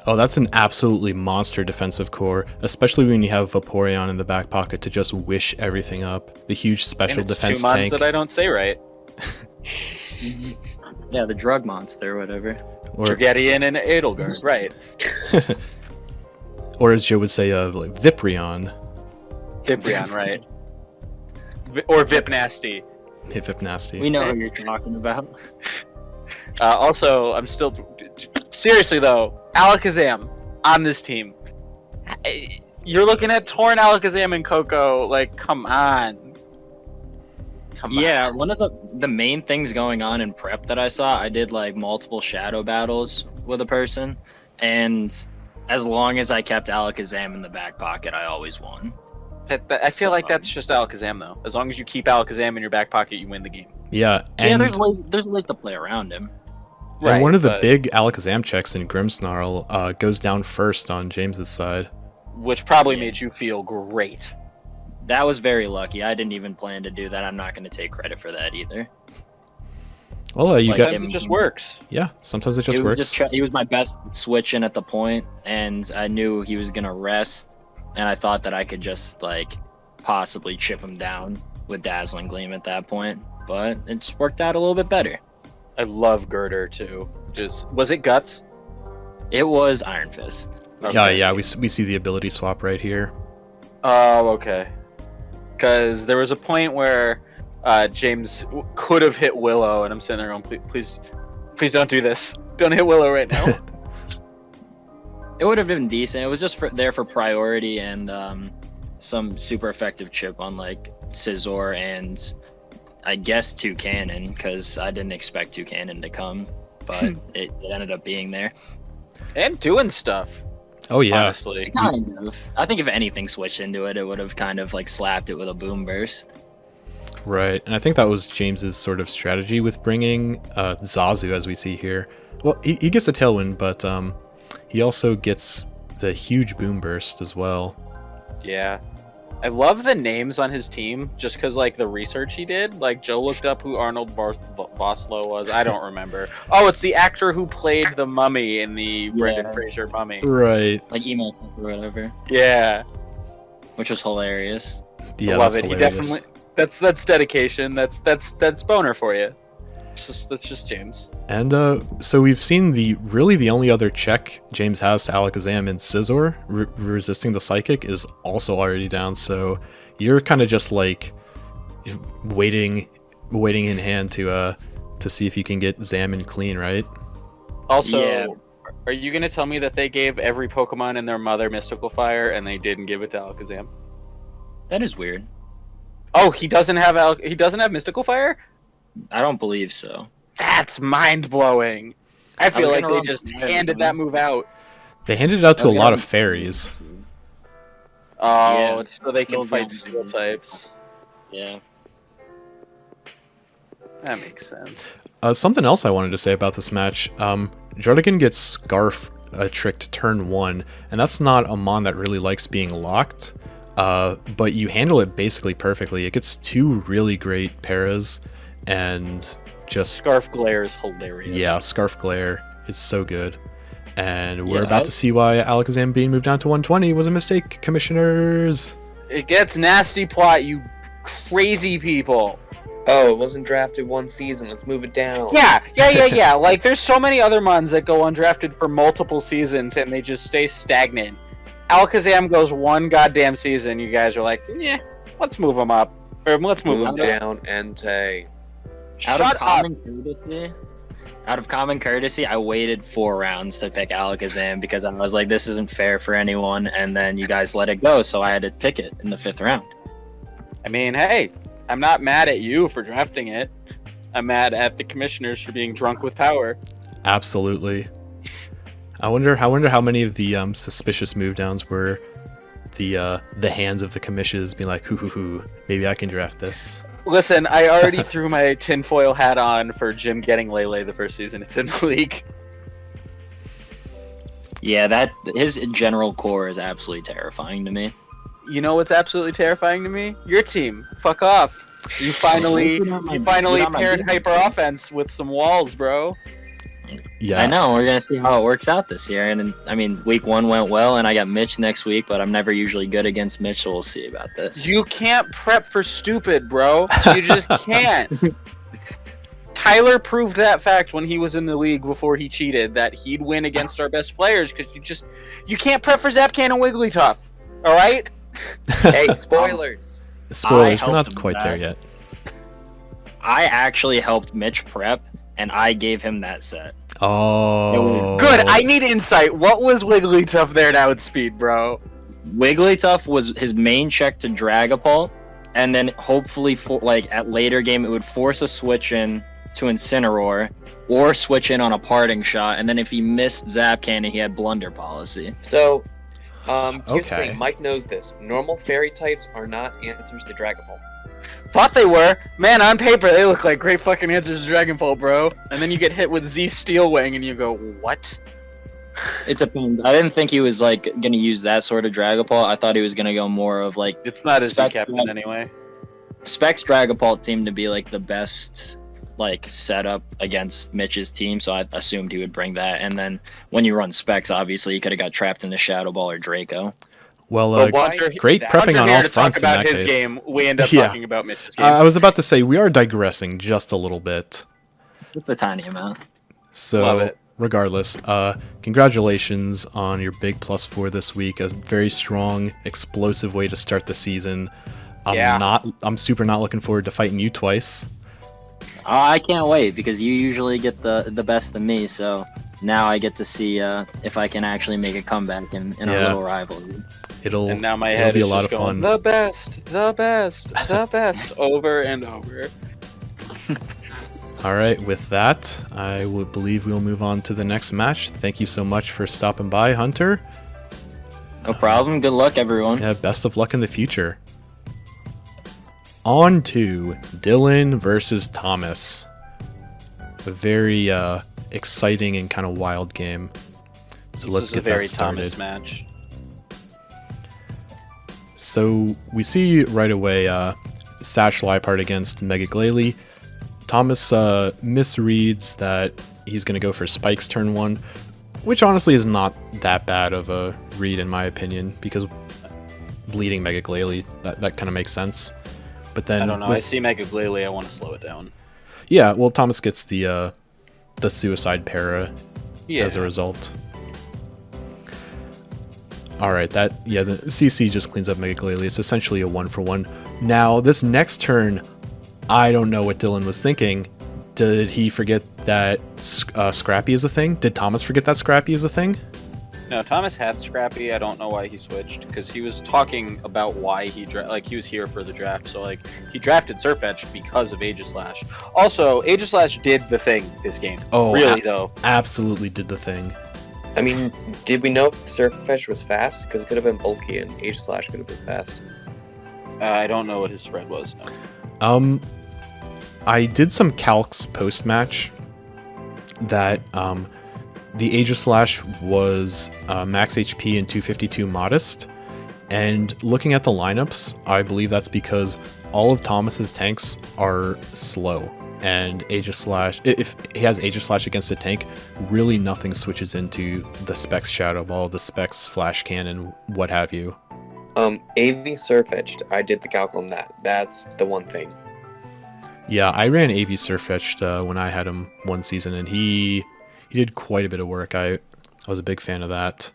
Oh, that's an absolutely monster defensive core, especially when you have Vaporeon in the back pocket to just wish everything up. The huge special defense tank. That I don't say right. Yeah, the drug monster, whatever. Or Dragedian and Edelgard, right. Or as Joe would say, like Viprion. Viprion, right. Or Vip Nasty. Hey, Vip Nasty. We know who you're talking about. Also, I'm still... Seriously, though, Alakazam on this team. You're looking at Torn, Alakazam, and Coco. Like, come on. Yeah, one of the main things going on in prep that I saw, I did like multiple shadow battles with a person, and as long as I kept Alakazam in the back pocket, I always won. I feel like that's just Alakazam, though. As long as you keep Alakazam in your back pocket, you win the game. Yeah, and there's ways to play around him. And right, one of the big Alakazam checks in Grimmsnarl goes down first on James's side. Which probably made you feel great. That was very lucky. I didn't even plan to do that. I'm not going to take credit for that either. Well, it just works. Yeah, sometimes it just works. He was my best switch in at the point, and I knew he was going to rest, and I thought that I could just like possibly chip him down with Dazzling Gleam at that point, but it just worked out a little bit better. I love Girder too. Was it Guts? It was Iron Fist. Okay. Yeah, we see the ability swap right here. Oh, okay. Because there was a point where James could have hit Willow, and I'm sitting there going, please don't do this. Don't hit Willow right now. It would have been decent. It was just there for priority and some super effective chip on like Scizor and I guess Toucannon, because I didn't expect Toucannon to come, but it ended up being there. And doing stuff. Oh yeah. Honestly. Kind of. I think if anything switched into it, it would have kind of like slapped it with a boom burst. Right, and I think that was James's sort of strategy with bringing Zazu, as we see here. Well, he gets the Tailwind, but he also gets the huge boom burst as well. Yeah. I love the names on his team, just because, like, the research he did. Like, Joe looked up who Arnold Vosloo was. I don't remember. Oh, it's the actor who played the mummy in the Brendan Fraser Mummy. Right. Like emo or whatever. Yeah. Which was hilarious. Yeah, love that's it. hilarious. He definitely. That's dedication. That's boner for you. That's just James. And so we've seen the only other check James has to Alakazam and Scizor resisting the Psychic is also already down. So you're kind of just like waiting in hand to see if you can get Zam and clean, right? Also, are you gonna tell me that they gave every Pokemon and their mother Mystical Fire and they didn't give it to Alakazam? That is weird. Oh, he doesn't have Mystical Fire? I don't believe so. That's mind blowing. I feel like they just handed that move out. They handed it out to a lot of fairies. Oh, Yeah. so they can fight steel types. Yeah. That makes sense. Something else I wanted to say about this match. Jardigan gets Scarf tricked turn 1, and that's not a mon that really likes being locked. But you handle it basically perfectly. It gets 2 really great paras, and just Scarf Glare is hilarious. Yeah, Scarf Glare is so good. And we're about to see why Alakazam being moved down to 120 was a mistake, commissioners. It gets nasty plot, you crazy people. Oh, it wasn't drafted 1 season. Let's move it down. Yeah. Like, there's so many other mons that go undrafted for multiple seasons and they just stay stagnant. Alakazam goes 1 goddamn season. You guys are like, yeah, let's move him up. Or let's move him down, Entei. Out of common courtesy, I waited 4 rounds to pick Alakazam because I was like, this isn't fair for anyone, and then you guys let it go, so I had to pick it in the 5th round. I mean, hey, I'm not mad at you for drafting it. I'm mad at the commissioners for being drunk with power. Absolutely. I wonder how many of the suspicious move downs were the hands of the commissions being like, hoo, maybe I can draft this. Listen, I already threw my tinfoil hat on for Jim getting Lele the first season it's in the league. Yeah, his general core is absolutely terrifying to me. You know what's absolutely terrifying to me? Your team. Fuck off. You finally paired hyper offense with some walls, bro. Yeah, I know. We're gonna see how it works out this year. And I mean, week 1 went well, and I got Mitch next week, but I'm never usually good against Mitch, so we'll see about this. You can't prep for stupid, bro. You just can't. Tyler proved that fact when he was in the league before he cheated, that he'd win against our best players because you can't prep for Zapcan and Wigglytuff. All right? Hey, spoilers. Spoilers. We're not quite there yet. I actually helped Mitch prep, and I gave him that set. Oh. Good. I need insight. What was Wigglytuff there to outspeed, bro? Wigglytuff was his main check to Dragapult, and then hopefully at later game it would force a switch in to Incineroar, or switch in on a parting shot, and then if he missed Zapcan, he had Blunder Policy. So, here's the thing. Mike knows this. Normal fairy types are not answers to Dragapult. Thought they were. Man, on paper, they look like great fucking answers to Dragonbolt, bro. And then you get hit with Z Steelwing, and you go, what? It depends. I didn't think he was, like, gonna use that sort of Dragapult. I thought he was gonna go more of, like... It's not his captain, anyway. Specs Dragapult seemed to be, like, the best, like, setup against Mitch's team, so I assumed he would bring that. And then, when you run Specs, obviously, you could have got trapped in the Shadow Ball or Draco. Well, great prepping on all fronts in that case. Game, we end up talking about Mitch's game. I was about to say, we are digressing just a little bit. It's a tiny amount. So, regardless, congratulations on your big +4 this week. A very strong, explosive way to start the season. I'm super not looking forward to fighting you twice. I can't wait, because you usually get the best of me, so now I get to see if I can actually make a comeback in our little rivalry. And now my head be is a lot just of going, fun. the best, over and over. All right, with that, I would believe we'll move on to the next match. Thank you so much for stopping by, Hunter. No problem. Good luck, everyone. Yeah, best of luck in the future. On to Dylan versus Thomas. A very exciting and kind of wild game. So let's get that started. Thomas match. So we see right away Sash Leipard against Mega Glalie. Thomas misreads that he's going to go for Spikes turn 1, which honestly is not that bad of a read in my opinion, because bleeding Mega Glalie, that kind of makes sense. But then I don't know, I see Mega Glalie, I want to slow it down. Yeah, well, Thomas gets the suicide para as a result. Alright, the CC just cleans up Mega Glalie. It's essentially a 1-for-1. Now, this next turn, I don't know what Dylan was thinking. Did he forget that Scrappy is a thing? Did Thomas forget that Scrappy is a thing? No, Thomas had Scrappy. I don't know why he switched, because he was talking about why he he was here for the draft. So he drafted Surfetch because of Aegislash. Also, Aegislash did the thing this game. Oh, really though. Absolutely did the thing. I mean, did we know if Surfetch was fast? Because it could have been bulky and Aegislash could have been fast. I don't know what his spread was. No. I did some calcs post-match that the Aegislash was max HP and 252 modest, and looking at the lineups, I believe that's because all of Thomas's tanks are slow, and Aegislash, if he has Aegislash against a tank, really nothing switches into the Specs Shadow Ball, the Specs Flash Cannon, what have you. AV Surfetched, I did the calc on that. That's the one thing. Yeah, I ran AV Surfetched when I had him one season, and he did quite a bit of work. I was a big fan of that.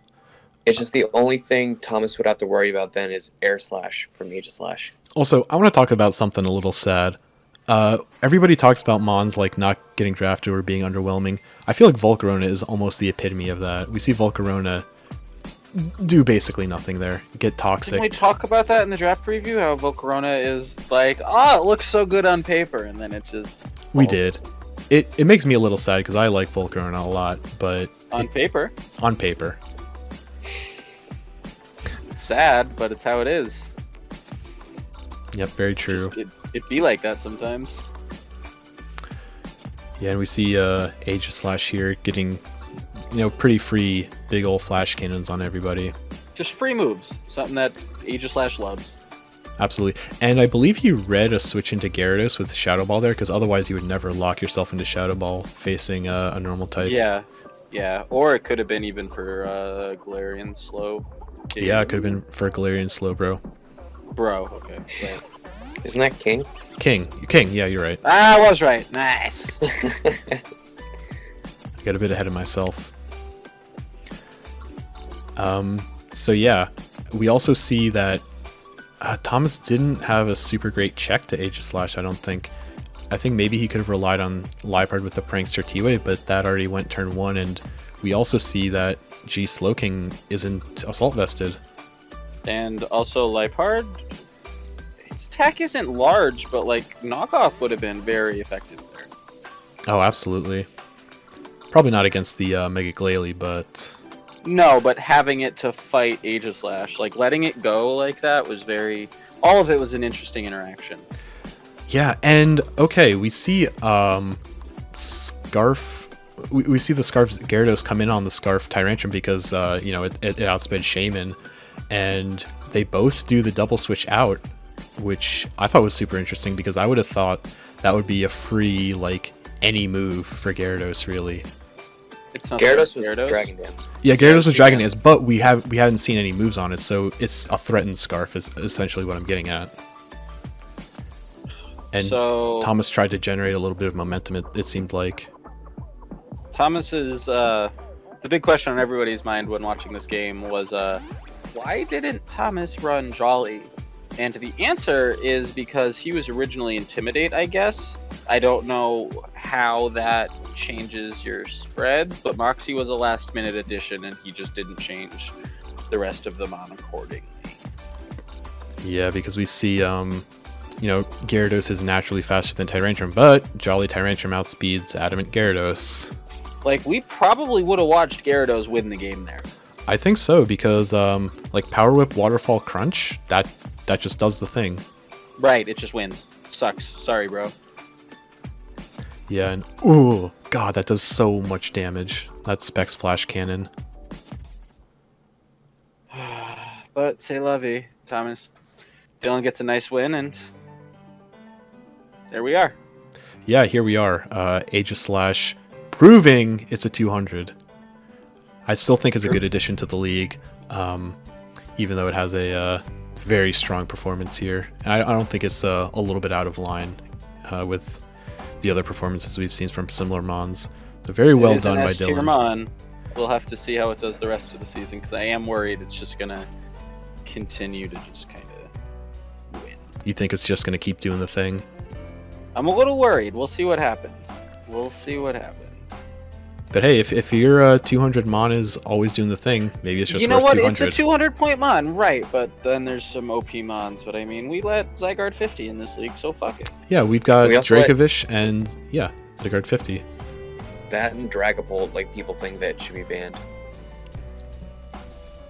It's just the only thing Thomas would have to worry about then is Air Slash from Aegislash. Also, I want to talk about something a little sad. Everybody talks about Mons not getting drafted or being underwhelming. I feel like Volcarona is almost the epitome of that. We see Volcarona do basically nothing there. Get toxic. Didn't we talk about that in the draft preview? How Volcarona is it looks so good on paper, and then it just... We did. It makes me a little sad because I like Volcarona a lot, but... On paper. Sad, but it's how it is. Yep, very true. It be like that sometimes. Yeah, and we see Aegislash here getting, pretty free big old flash cannons on everybody. Just free moves. Something that Aegislash loves. Absolutely. And I believe he read a switch into Gyarados with Shadow Ball there, because otherwise you would never lock yourself into Shadow Ball facing a normal type. Yeah. Or it could have been even for Galarian Slow. Yeah, it could have been for Galarian Slow, bro. Okay. Right. Isn't that King? King, yeah, you're right. I was right. Nice. I got a bit ahead of myself. So yeah, we also see that Thomas didn't have a super great check to Aegislash, I don't think. I think maybe he could have relied on Leipard with the Prankster T-Wave, but that already went turn 1, and we also see that G Slowking isn't Assault Vested. And also Leipard, its attack isn't large, but knockoff would have been very effective there. Oh, absolutely. Probably not against the Mega Glalie, but... No, but having it to fight Aegislash, letting it go like that was very... All of it was an interesting interaction. Yeah, and okay, we see Scarf... We see the Scarf Gyarados come in on the Scarf Tyrantrum because, it outsped Shaman, and they both do the double switch out, which I thought was super interesting because I would have thought that would be a free, any move for Gyarados, really. Gyarados was Dragon Dance. Yeah, Gyarados was Dragon Dance, but we haven't seen any moves on it, so it's a threatened Scarf is essentially what I'm getting at. And so, Thomas tried to generate a little bit of momentum, it seemed like. Thomas's the big question on everybody's mind when watching this game was why didn't Thomas run Jolly? And the answer is because he was originally Intimidate, I guess. I don't know how that changes your spreads, but Moxie was a last-minute addition, and he just didn't change the rest of them on accordingly. Yeah, because we see, Gyarados is naturally faster than Tyrantrum, but Jolly Tyrantrum outspeeds Adamant Gyarados. Like, we probably would have watched Gyarados win the game there. I think so, because, Power Whip, Waterfall, Crunch, that just does the thing. Right, it just wins. Sucks. Sorry, bro. Yeah, and ooh, God, that does so much damage. That Specs Flash Cannon. But, say lovey, Thomas. Dylan gets a nice win, and there we are. Yeah, here we are. Aegislash proving it's a 200. I still think it's a good addition to the league, even though it has a very strong performance here. And I don't think it's a little bit out of line with the other performances we've seen from similar Mons. So very well done by Dylan. Mon. We'll have to see how it does the rest of the season, because I am worried it's just going to continue to just kind of win. You think it's just going to keep doing the thing? I'm a little worried. We'll see what happens. But hey, if your 200 Mon is always doing the thing, maybe it's just worth 200. It's a 200-point Mon, right, but then there's some OP Mons. But I mean, we let Zygarde 50 in this league, so fuck it. Yeah, we've got Dracovish and, Zygarde 50. That and Dragapult, people think that should be banned.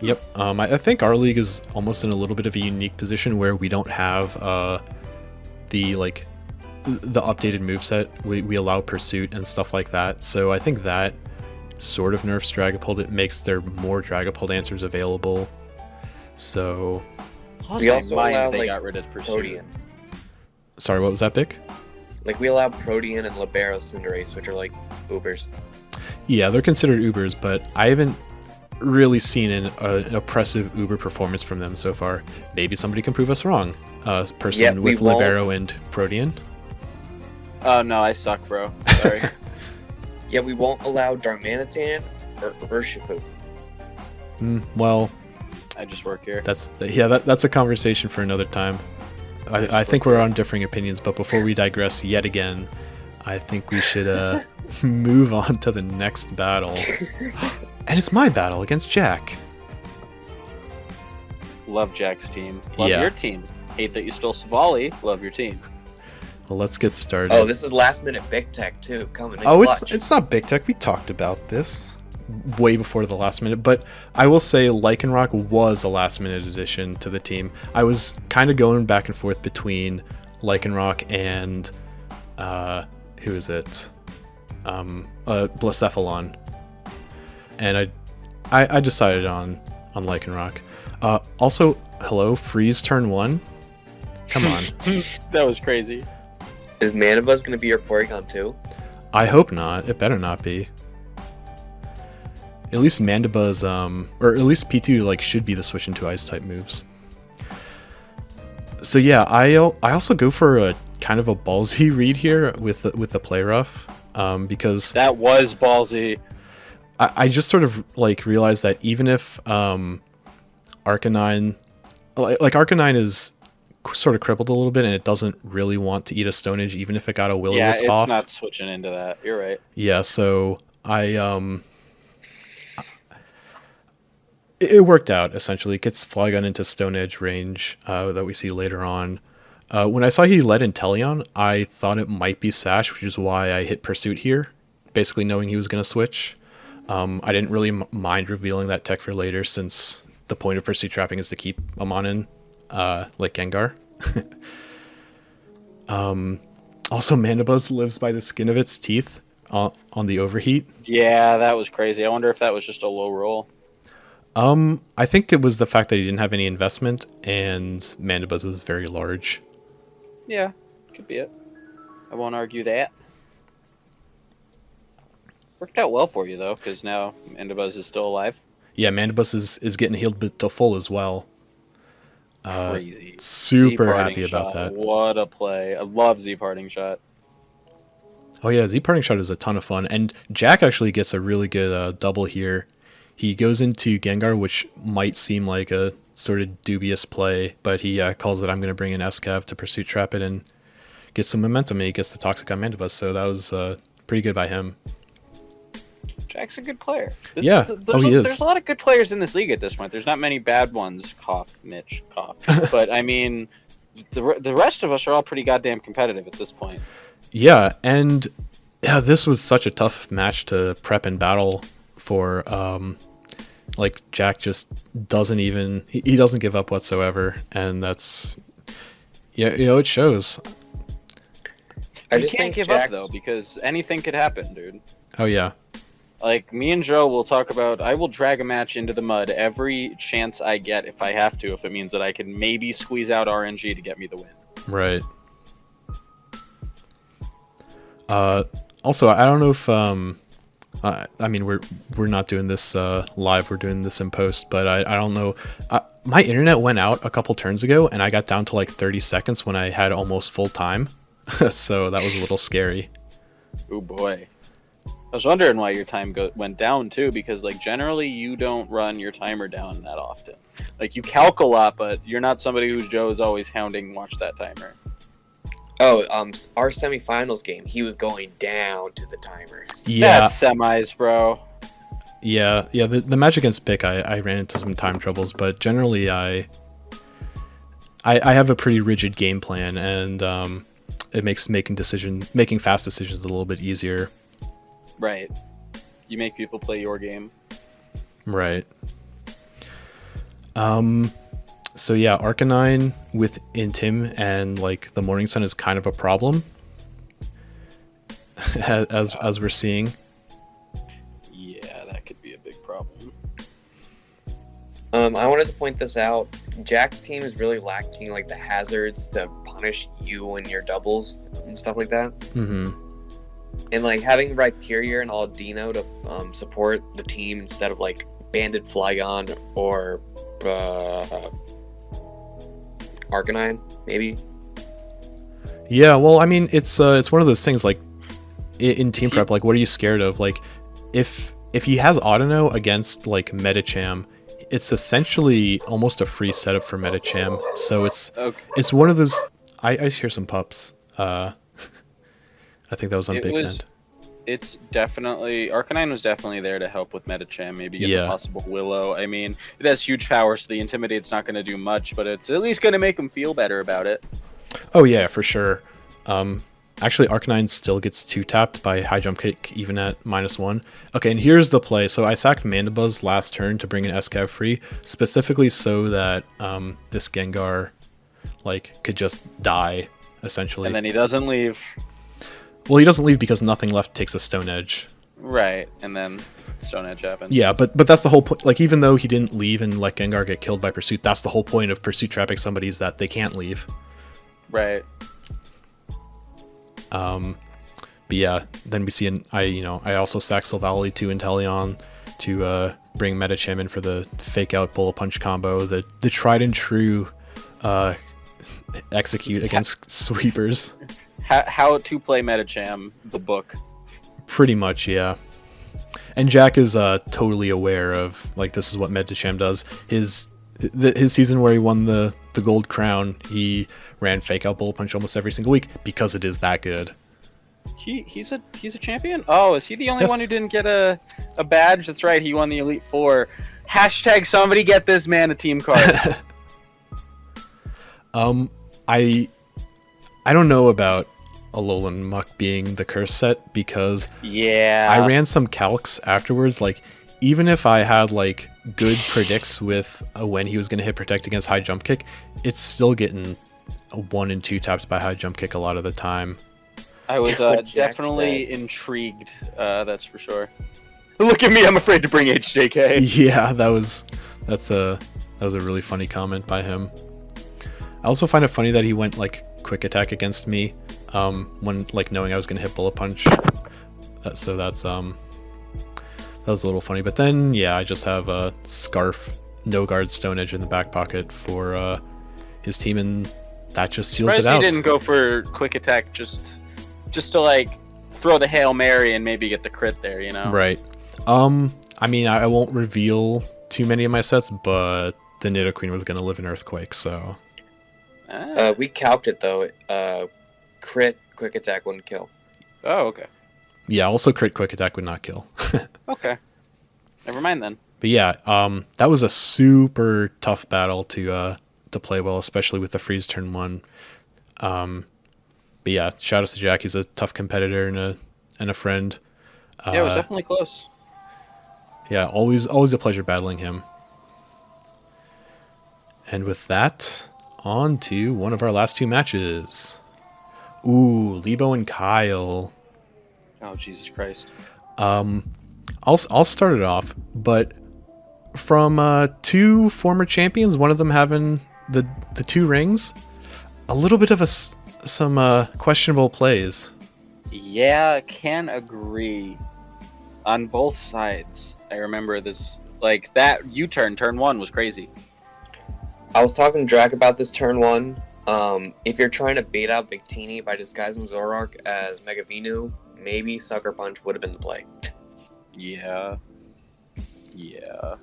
Yep. I think our league is almost in a little bit of a unique position where we don't have the updated moveset. We allow Pursuit and stuff like that. So I think that sort of nerfs Dragapult. It makes there more Dragapult answers available. So we also allow they got rid of Pursuit. Protean. Sorry, what was that, Vic? We allow Protean and Libero Cinderace, which are Ubers. Yeah, they're considered Ubers, but I haven't really seen an oppressive Uber performance from them so far. Maybe somebody can prove us wrong. Person with Libero and Protean. Oh no, I suck, bro. Sorry. Yeah, we won't allow Darmanitan or Urshifu. Well, I just work here. That's a conversation for another time. I think we're on differing opinions, but before we digress yet again, I think we should move on to the next battle. And it's my battle against Jack. Love Jack's team. Love your team. Hate that you stole Savali. Love your team. Well, let's get started. Oh, this is last minute Big Tech too. Coming in it's not Big Tech. We talked about this way before the last minute, but I will say Lycanroc was a last minute addition to the team. I was kind of going back and forth between Lycanroc and who is it? Blacephalon. And I decided on Lycanroc. Also, hello, Freeze turn 1. Come on. That was crazy. Is Manabuzz going to be your Porygon too? I hope not. It better not be. At least Mandibuzz, or at least P2 should be the switch into Ice type moves. So yeah, I also go for a kind of a ballsy read here with the play rough, because that was ballsy. I just sort of realized that even if Arcanine, Arcanine is sort of crippled a little bit and it doesn't really want to eat a Stone Edge, even if it got a Will-O-Wisp off. Yeah, it's not switching into that. You're right. Yeah, so it worked out, essentially. It gets Flygon into Stone Edge range that we see later on. When I saw he led Inteleon, I thought it might be Sash, which is why I hit Pursuit here, basically knowing he was going to switch. I didn't really mind revealing that tech for later, since the point of Pursuit trapping is to keep a Mon in, like Gengar. Also, Manabuzz lives by the skin of its teeth on the overheat. Yeah, that was crazy. I wonder if that was just a low roll. I think it was the fact that he didn't have any investment, and Mandibuzz is very large. Yeah, could be it. I won't argue that. Worked out well for you, though, because now Mandibuzz is still alive. Yeah, Mandibuzz is getting healed to full as well. Crazy. Super happy about that. What a play. I love Z-Parting Shot. Oh yeah, Z-Parting Shot is a ton of fun, and Jack actually gets a really good double here. He goes into Gengar, which might seem like a sort of dubious play, but he calls it, I'm going to bring in Escav to Pursuit Trap it and get some momentum, and he gets the Toxic on Mandibuzz, so that was pretty good by him. Jack's a good player. He is. There's a lot of good players in this league at this point. There's not many bad ones. Cough, Mitch, cough. But I mean, the rest of us are all pretty goddamn competitive at this point. Yeah, and this was such a tough match to prep and battle for. Like Jack just doesn't even he doesn't give up whatsoever, and that's it shows. You can't give up though, because anything could happen, dude. Oh yeah. Like, me and Joe will talk about, I will drag a match into the mud every chance I get if I have to, if it means that I can maybe squeeze out RNG to get me the win. Right. Also, I don't know if, I mean, we're not doing this live, we're doing this in post, but I don't know. My internet went out a couple turns ago, and I got down to like 30 seconds when I had almost full time. So that was a little scary. Oh boy. I was wondering why your time went down too, because like generally you don't run your timer down that often. Like you calc a lot, but you're not somebody who Joe is always hounding. Watch that timer. Oh, our semifinals game, he was going down to the timer. Yeah, that's semis, bro. Yeah. The match against Pick, I ran into some time troubles, but generally I have a pretty rigid game plan, and it makes making fast decisions a little bit easier. Right. You make people play your game. Right. So yeah, Arcanine with Intim and like the Morning Sun is kind of a problem. as we're seeing. Yeah, that could be a big problem. I wanted to point this out. Jack's team is really lacking like the hazards to punish you and your doubles and stuff like that. Mm-hmm. And like having Rhyperior and Aldino to support the team instead of like Banded Flygon or Arcanine, maybe. Yeah, well, I mean, it's one of those things like in team prep. Like, what are you scared of? Like, if he has Audino against like Medicham, it's essentially almost a free setup for Medicham. So it's one of those. I hear some pups. I think that was on Big's end. It's definitely... Arcanine was definitely there to help with Medicham, maybe get the possible Willow. I mean, it has huge power, so the Intimidate's not going to do much, but it's at least going to make him feel better about it. Oh yeah, for sure. Actually, Arcanine still gets 2-tapped by High Jump Kick, even at -1. Okay, and here's the play. So I sacked Mandibuzz last turn to bring an SCAV free, specifically so that this Gengar like could just die, essentially. And then he doesn't leave. Well, he doesn't leave because nothing left takes a Stone Edge. Right, and then Stone Edge happens. Yeah, but that's the whole point. Like, even though he didn't leave and let Gengar get killed by Pursuit, that's the whole point of Pursuit trapping somebody, is that they can't leave. Right. But yeah, then we see I also sack Silvally to Inteleon to bring Medicham in for the fake out Bullet Punch combo, the tried and true execute against sweepers. How to play Medicham, the book. Pretty much, yeah. And Jack is totally aware of, like, this is what Medicham does. His season where he won the gold crown, he ran fake out Bullet Punch almost every single week because it is that good. He's a champion? Oh, is he the only one who didn't get a badge? That's right, he won the Elite Four. Hashtag somebody get this man a team card. I don't know about Alolan Muck being the curse set, because I ran some calcs afterwards. Like, even if I had like good predicts with when he was going to hit Protect against High Jump Kick, it's still getting 1 and 2 taps by High Jump Kick a lot of the time. I was definitely intrigued, that's for sure. Look at me, I'm afraid to bring HJK. Yeah, that's a really funny comment by him. I also find it funny that he went like quick attack against me when like knowing I was gonna hit Bullet Punch. So that was a little funny. But then yeah, I just have a Scarf, No Guard, Stone Edge in the back pocket for his team, and that just seals it out. He didn't go for quick attack just to like throw the Hail Mary and maybe get the crit there, you know? Right. I mean, I won't reveal too many of my sets, but the Nidoqueen was gonna live in Earthquake, so. We calced it though. Crit, quick attack wouldn't kill. Oh, okay. Yeah, also crit quick attack would not kill. Okay. Never mind then. But yeah, that was a super tough battle to play well, especially with the freeze turn 1. But yeah, shout out to Jack. He's a tough competitor and a friend. Yeah, it was definitely close. Yeah, always a pleasure battling him. And with that, on to one of our last 2 matches. Ooh, Leibo and Kyle. Oh, Jesus Christ. I'll start it off, but from 2 former champions, one of them having the 2 rings, a little bit of some questionable plays. Yeah, can agree. On both sides. I remember this, like, that U-turn, turn 1 was crazy. I was talking to Drac about this turn 1. If you're trying to bait out Victini by disguising Zoroark as Mega Venu, maybe Sucker Punch would have been the play. Yeah. Yeah,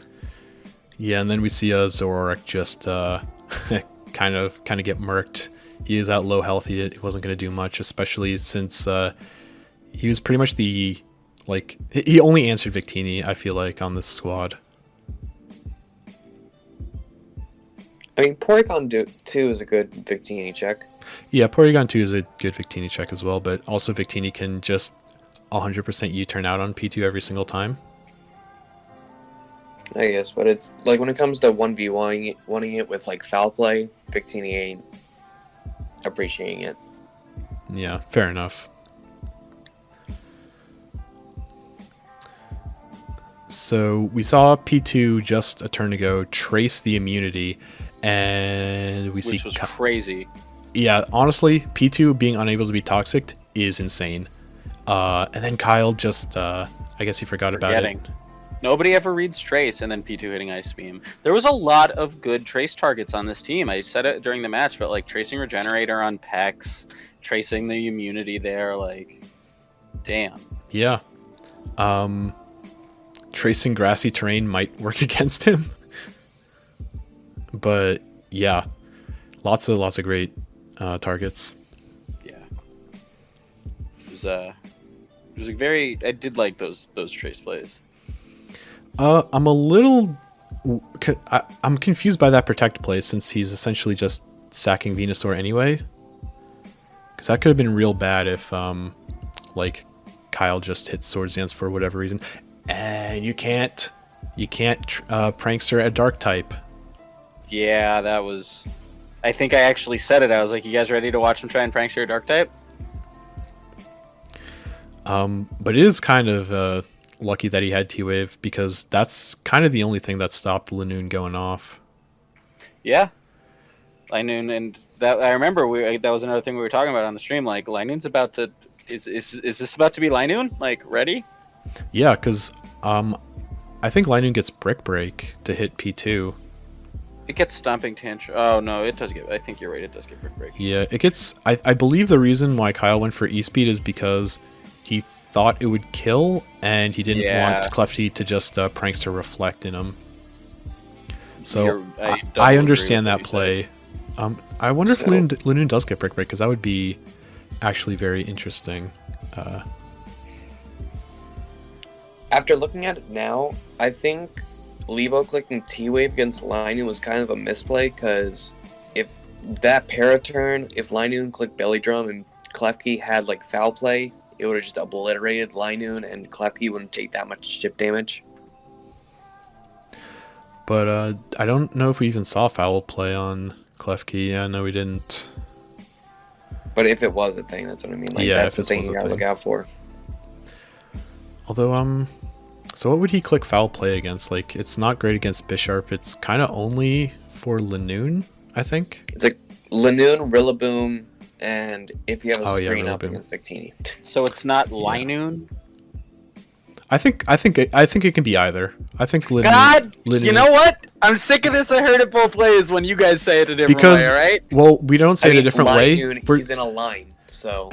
and then we see Zoroark just kind of get murked. He is out low health. He wasn't going to do much, especially since he was pretty much he only answered Victini, I feel like, on this squad. I mean, Porygon 2 is a good Victini check. Yeah, Porygon 2 is a good Victini check as well, but also Victini can just 100% U-turn out on P2 every single time. I guess, but it's like when it comes to 1v1ing it with like foul play, Victini ain't appreciating it. Yeah, fair enough. So we saw P2 just a turn ago trace the immunity, and Which was crazy. Yeah, honestly, P2 being unable to be toxic is insane. And then Kyle just, I guess he forgot about it. Nobody ever reads Trace, and then P2 hitting Ice Beam. There was a lot of good Trace targets on this team. I said it during the match, but like tracing Regenerator on Pex, tracing the immunity there, like, damn. Yeah. Tracing grassy terrain might work against him. But yeah, lots of great targets. Yeah. It was a very, I did like those Trace plays. I'm a little... I'm confused by that Protect play, since he's essentially just sacking Venusaur anyway. Because that could have been real bad if, like, Kyle just hits Swords Dance for whatever reason. And you can't Prankster a Dark type. Yeah, that was... I think I actually said it. I was like, you guys ready to watch him try and Prankster a Dark type? But it is kind of... lucky that he had T-Wave, because that's kind of the only thing that stopped Lanoon going off. Yeah, Linoon, and that I remember that was another thing we were talking about on the stream. Like, Linoon's about to is this about to be Linoon? Like, ready? Yeah, because I think Linoon gets Brick Break to hit P2. It gets Stomping Tantrum. Oh no, it does get. I think you're right. It does get Brick Break. Yeah, it gets. I believe the reason why Kyle went for E-Speed is because he thought it would kill, and he didn't want Klefty to just Prankster Reflect in him. So I understand that play. I wonder if Lanoon does get Brick Break, because that would be actually very interesting. After looking at it now, I think Leibo clicking T-Wave against Linoon was kind of a misplay, because if that Paraturn, if Linoon clicked Belly Drum and Klefki had like foul play, it would have just obliterated Linoon, and Klefki wouldn't take that much chip damage. But I don't know if we even saw foul play on Klefki. Yeah, no, we didn't. But if it was a thing, that's what I mean. Like, yeah, that's the thing you gotta look out for. Although, so what would he click foul play against? Like, it's not great against Bisharp. It's kind of only for Lanoon, I think. It's like Lanoon, Rillaboom, and if you have a screen up against Victini. So it's not Linoon? I think it can be either. I think Linoon. God, you know what? I'm sick of this. I heard it both ways when you guys say it a different way, right? Well, we don't say it a different way. He's in a line, so.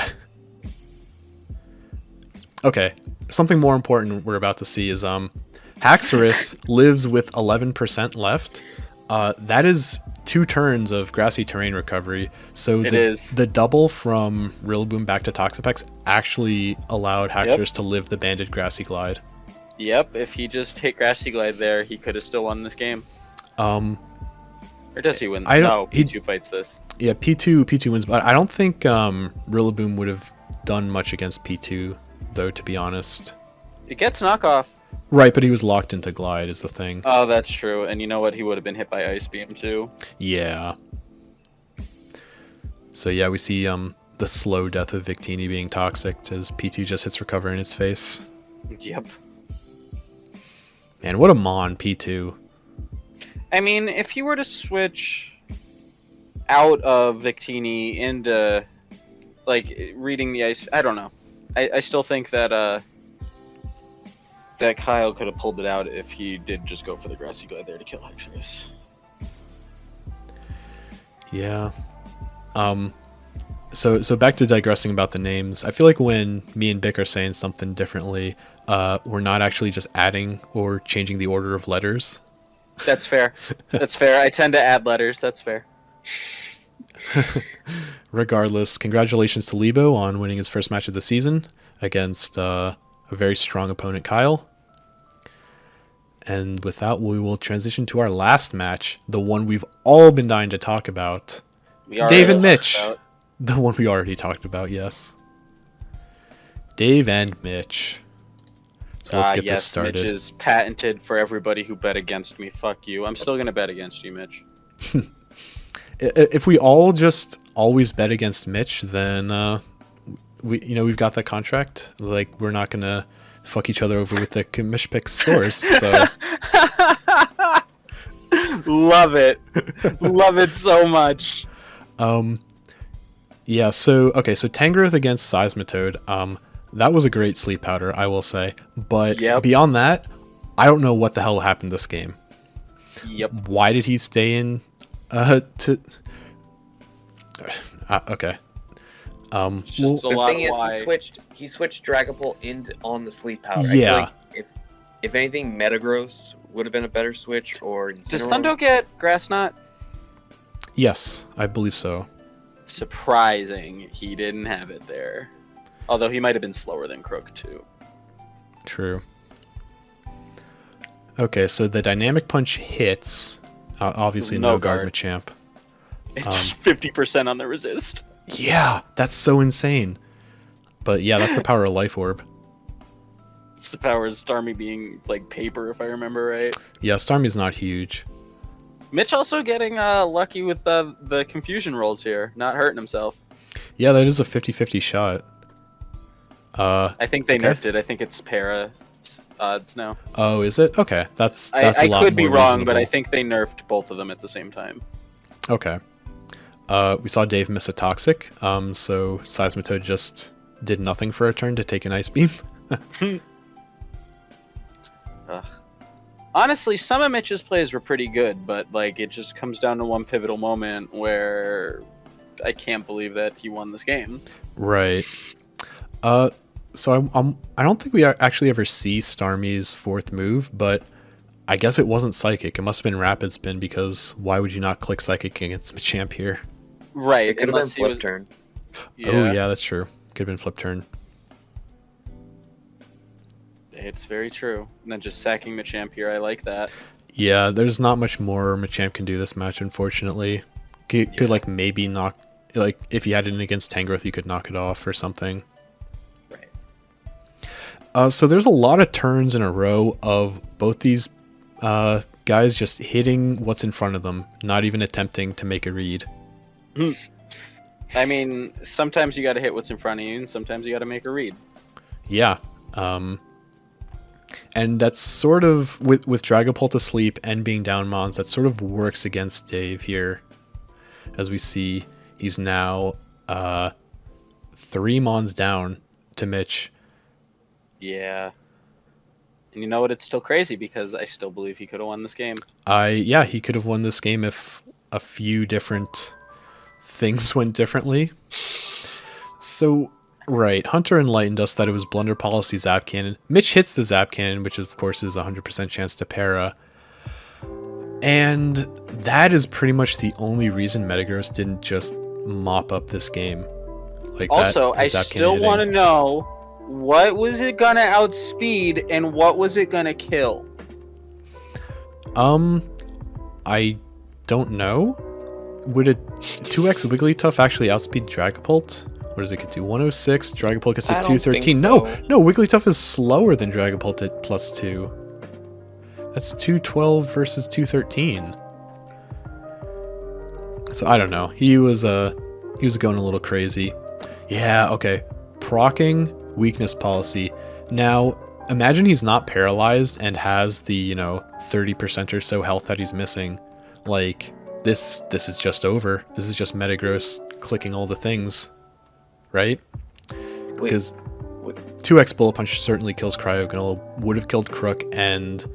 Okay, something more important we're about to see is Haxorus lives with 11% left. That is 2 turns of grassy terrain recovery. So the double from Rillaboom back to Toxapex actually allowed Haxorus to live the banded grassy glide. Yep, if he just hit grassy glide there, he could have still won this game. Or does he win? No, P2 fights this. Yeah, P2 wins, but I don't think Rillaboom would have done much against P2, though, to be honest. It gets knockoff. Right, but he was locked into glide is the thing. Oh, that's true. And you know what? He would have been hit by Ice Beam, too. Yeah. So yeah, we see the slow death of Victini being toxic as P2 just hits recover in its face. Yep. Man, what a mon, P2. I mean, if he were to switch out of Victini into, like, reading the ice... I don't know. I still think that that Kyle could have pulled it out if he did just go for the grassy glide there to kill Haxorus. Yeah. So back to digressing about the names. I feel like when me and Bick are saying something differently, we're not actually just adding or changing the order of letters. That's fair. That's fair. I tend to add letters. That's fair. Regardless, congratulations to Leibo on winning his first match of the season against a very strong opponent, Kyle. And with that, we will transition to our last match, the one we've all been dying to talk about. Dave and Mitch. The one we already talked about, yes. Dave and Mitch. So let's get this started. Mitch is patented for everybody who bet against me. Fuck you. I'm still going to bet against you, Mitch. If we all just always bet against Mitch, then we've got that contract. Like, we're not going to fuck each other over with the Commish Picks scores. So love it. Love it so much. Yeah, so Tangrowth against Seismitoad. That was a great sleep powder, I will say. But beyond that, I don't know what the hell happened this game. Yep. Why did he stay in okay. The thing is, he switched Dragapult on the sleep powder. Yeah. I feel like if anything, Metagross would have been a better switch, or Incineroar. Does Thundo get Grass Knot? Yes, I believe so. Surprising he didn't have it there. Although he might have been slower than Crook too. True. Okay, so the Dynamic Punch hits. Obviously no guard Machamp. It's 50% on the resist. Yeah, that's so insane. But yeah, that's the power of Life Orb. It's the power of Starmie being like paper, if I remember right. Yeah, Starmie's not huge. Mitch also getting lucky with the confusion rolls here, not hurting himself. Yeah, that is a 50-50 shot. I think they nerfed it. I think it's para odds now. Oh, is it? Okay, that's a lot more I could be wrong, reasonable. but I think they nerfed both of them at the same time. Okay. We saw Dave miss a Toxic, so Seismitoad just did nothing for a turn to take an Ice Beam. Honestly, some of Mitch's plays were pretty good, but like it just comes down to one pivotal moment where I can't believe that he won this game. Right. So I don't think we actually ever see Starmie's fourth move, but I guess it wasn't Psychic. It must have been Rapid Spin, because why would you not click Psychic against Machamp here? Right. It could have been Flip Turn. Yeah. Oh yeah, that's true. Could have been Flip Turn. It's very true. And then just sacking Machamp here, I like that. Yeah, there's not much more Machamp can do this match, unfortunately. Could like maybe knock, like if you had it in against Tangrowth, you could knock it off or something. Right. So there's a lot of turns in a row of both these guys just hitting what's in front of them, not even attempting to make a read. I mean, sometimes you got to hit what's in front of you, and sometimes you got to make a read. Yeah. And that's sort of, with Dragapult asleep and being down Mons, that sort of works against Dave here. As we see, he's now 3 Mons down to Mitch. Yeah. And you know what? It's still crazy because I still believe he could have won this game. Yeah, he could have won this game if a few different things went differently. So... Right, Hunter enlightened us that it was Blunder Policy Zap Cannon. Mitch hits the Zap Cannon, which of course is a 100% chance to para. And that is pretty much the only reason Metagross didn't just mop up this game. Like also, I still want to know, what was it gonna outspeed and what was it gonna kill? I don't know. Would a 2x Wigglytuff actually outspeed Dragapult? What does it get to? 106, Dragapult gets to 213. So. No, Wigglytuff is slower than Dragapult at +2. That's 212 versus 213. So I don't know. He was going a little crazy. Yeah, okay. Procking weakness policy. Now, imagine he's not paralyzed and has the, 30% or so health that he's missing. Like, this is just over. This is just Metagross clicking all the things. Right? Because 2x Bullet Punch certainly kills Cryogonal, would have killed Crook, and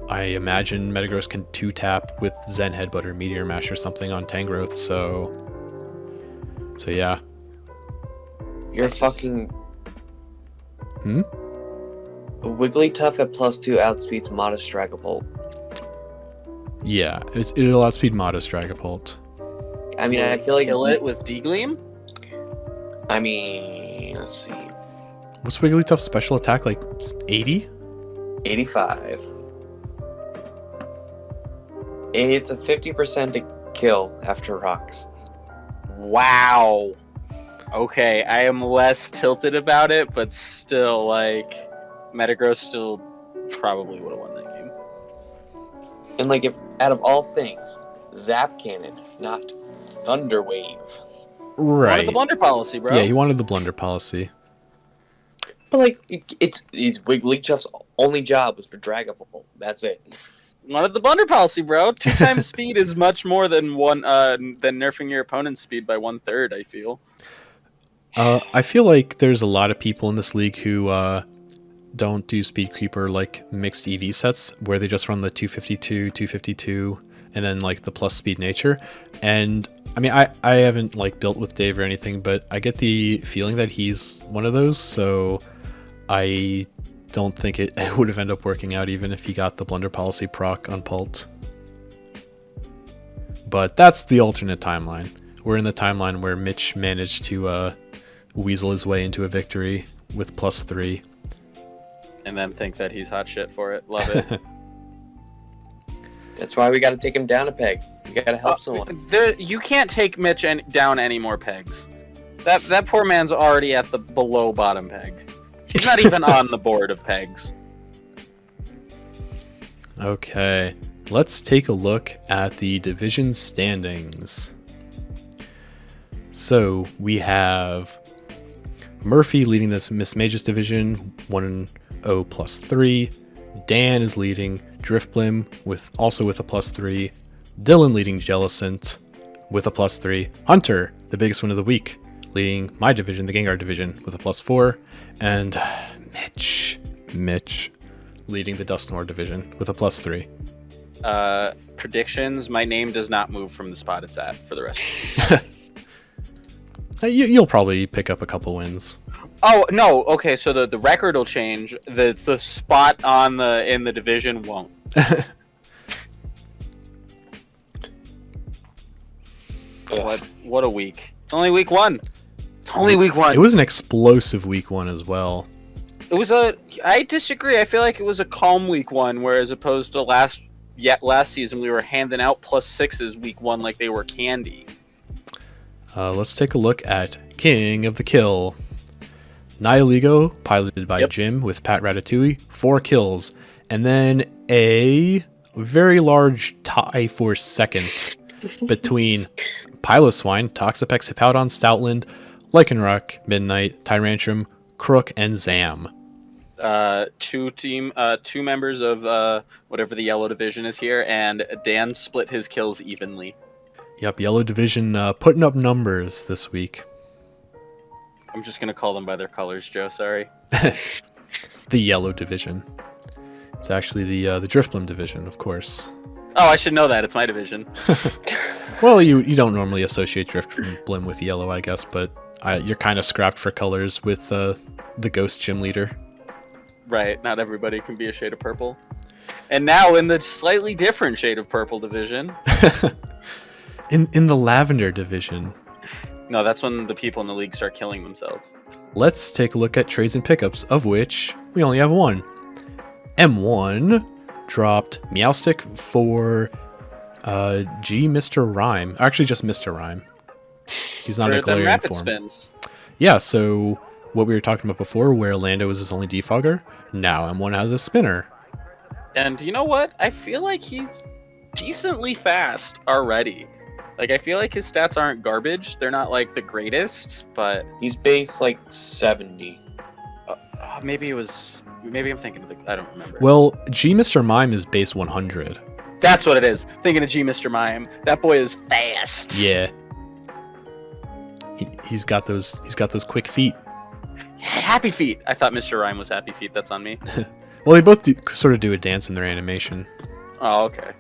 I imagine Metagross can 2-tap with Zen Headbutt or Meteor Mash or something on Tangrowth, so yeah. You're fucking... Wigglytuff at +2 outspeeds Modest Dragapult. Yeah, it'll outspeed Modest Dragapult. I mean, I feel like... Kill it with D-Gleam? I mean, let's see. What's Wigglytuff's special attack, like 80? 85. It's a 50% to kill after rocks. Wow. Okay, I am less tilted about it, but still, like, Metagross still probably would have won that game. And, like, if out of all things, Zap Cannon, not Thunder Wave. Right. He wanted the blunder policy, bro. Yeah, he wanted the blunder policy. But, like, it's Wigglytuff's only job was for Dragapult. That's it. Wanted the blunder policy, bro. 2 times speed is much more than nerfing your opponent's speed by 1/3, I feel. I feel like there's a lot of people in this league who don't do Speed Creeper like mixed EV sets where they just run the 252, 252, and then like the plus speed nature. And I mean, I haven't like built with Dave or anything, but I get the feeling that he's one of those, so I don't think it would have ended up working out even if he got the blunder policy proc on Pult. But that's the alternate timeline. We're in the timeline where Mitch managed to weasel his way into a victory with +3. And then think that he's hot shit for it. Love it. That's why we got to take him down a peg. We got to help someone. You can't take Mitch down any more pegs. That poor man's already at the below bottom peg. He's not even on the board of pegs. Okay, let's take a look at the division standings. So we have Murphy leading this Miss Magus division, 1-0 +3. Dan is leading Driftblim also with a +3. Dylan leading Jellicent with a +3. Hunter, the biggest one of the week, leading my division, the Gengar division, with a +4. And Mitch leading the Dusknoir division with a +3. Predictions, my name does not move from the spot it's at for the rest of the You'll probably pick up a couple wins. Oh, no, okay, so the record will change. The spot in the division won't. What a week. It's only week 1. It's only week 1. It was an explosive week 1 as well. I disagree. I feel like it was a calm week 1, whereas opposed to last season we were handing out +6s week 1 like they were candy. Let's take a look at King of the Kill. Nihiligo, piloted by Jim with Pat Ratatouille, 4 kills. And then a very large tie for second between Piloswine, Toxapex, Hippowdon, Stoutland, Lycanroc, Midnight, Tyrantrum, Crook, and Zam. Two members of whatever the yellow division is here, and Dan split his kills evenly. Yep, yellow division putting up numbers this week. I'm just gonna call them by their colors, Joe. Sorry. The yellow division. It's actually the Driftblim division, of course. Oh, I should know that. It's my division. Well, you don't normally associate Driftblim with yellow, I guess, but you're kind of scrapped for colors with the Ghost Gym Leader. Right. Not everybody can be a shade of purple. And now in the slightly different shade of purple division. in the lavender division. No, that's when the people in the league start killing themselves. Let's take a look at trades and pickups, of which we only have one. M1 dropped Meowstick for G Mr. Rhyme. Actually, just Mr. Rhyme. He's not a Galarian form. Spins. Yeah, so what we were talking about before, where Lando was his only defogger, now M1 has a spinner. And you know what? I feel like he's decently fast already. Like, I feel like his stats aren't garbage. They're not, like, the greatest, but... He's base, like, 70. Maybe I'm thinking of the... I don't remember. Well, G Mr. Mime is base 100. That's what it is. Thinking of G Mr. Mime. That boy is fast. Yeah. He's got those quick feet. Happy Feet. I thought Mr. Rhyme was Happy Feet. That's on me. Well, they both sort of do a dance in their animation. Oh, okay.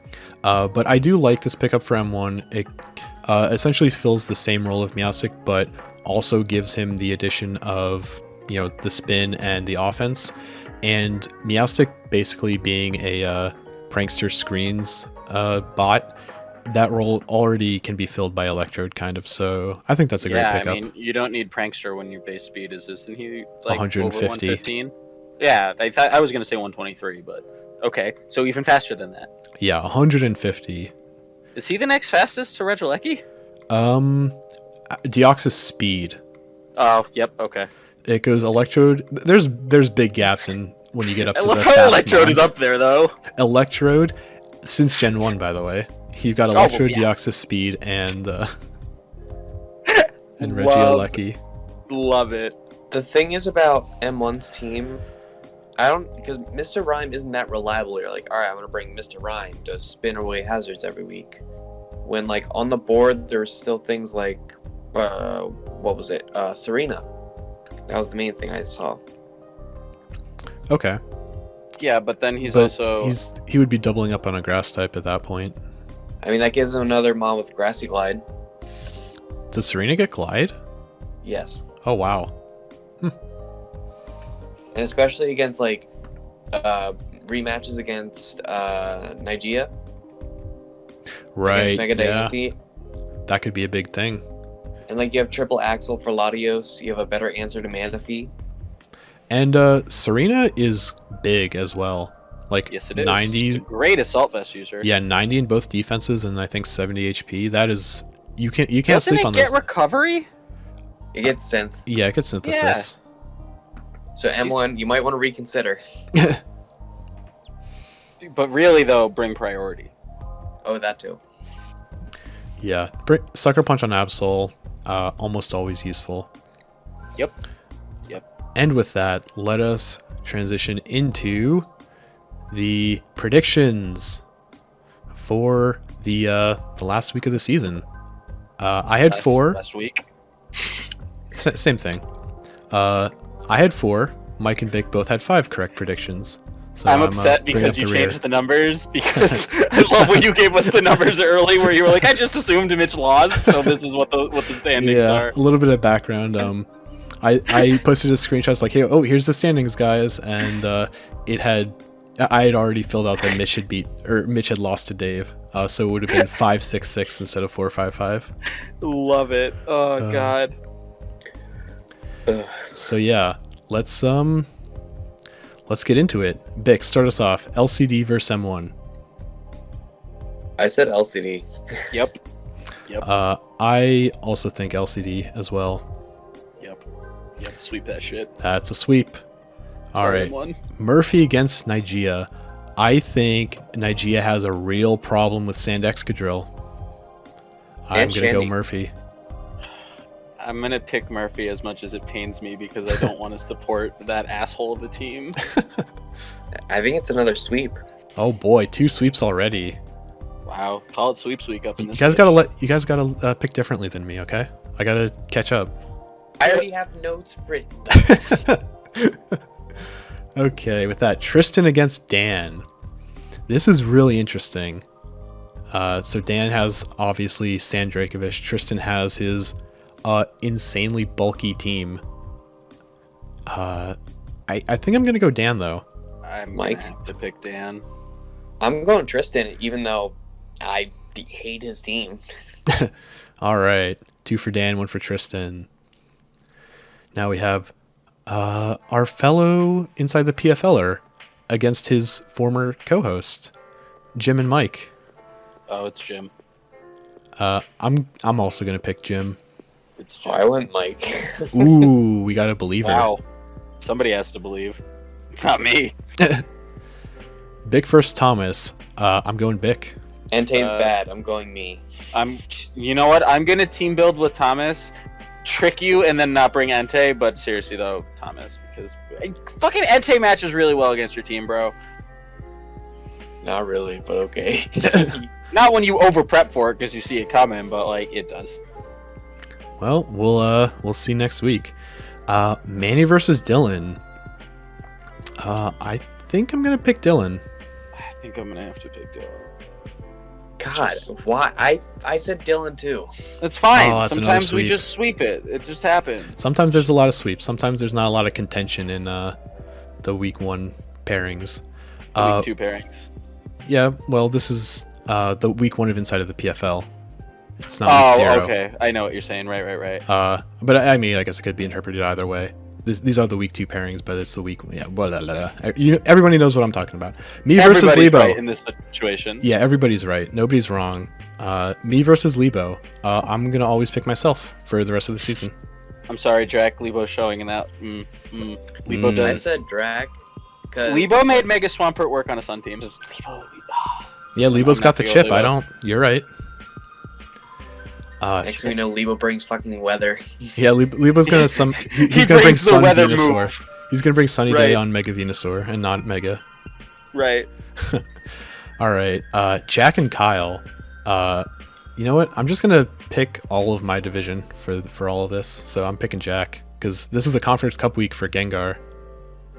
But I do like this pickup for M1. It essentially fills the same role of Meowstic, but also gives him the addition of, the spin and the offense. And Meowstic basically being a prankster screens bot, that role already can be filled by Electrode, kind of. So I think that's a great pickup. I mean, you don't need prankster when your base speed isn't he like 150? over 115? Yeah, I was gonna say 123, but okay, so even faster than that. Yeah, 150. Is he the next fastest to Regieleki? Deoxys speed. Oh, yep, okay. It goes Electrode. There's big gaps in when you get up to the fast Electrode is up there though. Electrode, since Gen 1, by the way. You've got Electrode, Deoxys speed, and Regieleki. Love it. The thing is about M1's team, because Mr. Rhyme isn't that reliable. You're like, all right, I'm gonna bring Mr. Rhyme to spin away hazards every week. When like on the board, there's still things like, what was it? Serena. That was the main thing I saw. Okay. Yeah, but then he would be doubling up on a grass type at that point. I mean, that gives him another mon with Grassy Glide. Does Serena get Glide? Yes. Oh, wow. And especially against, like, rematches against Nijia. Right, Mega yeah. That could be a big thing. And, like, you have triple Axel for Latios. You have a better answer to Manaphy. And Serena is big as well. Like, yes, it is. 90. She's a great Assault Vest user. Yeah, 90 in both defenses and I think 70 HP. That is... You can't sleep on those. Doesn't it get those. recovery? It gets synth. Yeah, it gets synthesis. Yeah. So M1, you might want to reconsider. But really, though, bring priority. Oh, that too. Yeah, Sucker Punch on Absol, almost always useful. Yep. And with that, let us transition into the predictions for the last week of the season. I had 4. Last week. Same thing. I had 4. Mike and Vic both had 5 correct predictions. So I'm upset because you changed the numbers, because I love when you gave us the numbers early where you were like, I just assumed Mitch lost, so this is what the standings are. A little bit of background. I posted a screenshot. I was like, hey, here's the standings, guys, and I had already filled out that Mitch had lost to Dave, so it would have been 5-6-6 instead of 4-5-5. Love it. Oh God. So yeah, let's get into it. Vic, start us off. LCD versus M1. I said LCD. Yep. I also think LCD as well. Yep. Sweep that shit. That's a sweep. All right. Murphy against Nijia. I think Nijia has a real problem with Sand Excadrill. I'm going to go Murphy. I'm going to pick Murphy as much as it pains me because I don't want to support that asshole of a team. I think it's another sweep. Oh boy, 2 sweeps already. Wow, call it sweeps week up in this. You guys gotta pick differently than me, okay? I gotta catch up. I already have notes written. Okay, with that, Tristan against Dan. This is really interesting. So Dan has obviously Sandrakovic. Tristan has his insanely bulky team. I think I'm gonna go Dan though. I'm gonna have to pick Dan. I'm going Tristan, even though I hate his team. All right. 2 for Dan, 1 for Tristan. Now we have our fellow Inside the PFLer against his former co-host, Jim and Mike. Oh, it's Jim. I'm also gonna pick Jim. It's Jim. I went Mike. Ooh, we got a believer. Wow. Somebody has to believe. It's not me. Bick versus Thomas. I'm going Bick. Ente's bad. I'm going me. You know what? I'm gonna team build with Thomas, trick you, and then not bring Ente. But seriously though, Thomas, because fucking Ente matches really well against your team, bro. Not really, but okay. Not when you over prep for it because you see it coming, but like it does. Well, we'll see next week. Manny versus Dylan. I think I'm gonna pick Dylan. I think I'm gonna have to pick Dylan. God, why? I said Dylan too. That's fine. Oh, that's Sometimes another we just sweep it. It just happens. Sometimes there's a lot of sweeps. Sometimes there's not a lot of contention in the week 1 pairings. Week 2 pairings. Yeah, well, this is the week 1 of Inside of the PFL. It's not week 0. Okay. I know what you're saying. Right. But I mean, I guess it could be interpreted either way. These are the week 2 pairings, but it's the week. Yeah, blah, blah, blah. Everybody knows what I'm talking about. Me versus Everybody's Leibo. right in this situation. Yeah, everybody's right. Nobody's wrong. Me versus Leibo. I'm gonna always pick myself for the rest of the season. I'm sorry, Drac. Leibo's showing in that. Leibo does. I said Drac. Leibo made Mega Swampert work on a Sun team. Yeah, Leibo's got the chip. Leibo. I don't. You're right. Next thing we know, Leibo brings fucking weather. Yeah, Leibo's gonna he's gonna bring Sun Venusaur. Move. He's gonna bring Sunny Day on Mega Venusaur and not Mega. Right. All right, Jack and Kyle. You know what? I'm just gonna pick all of my division for all of this. So I'm picking Jack because this is a Conference Cup week for Gengar.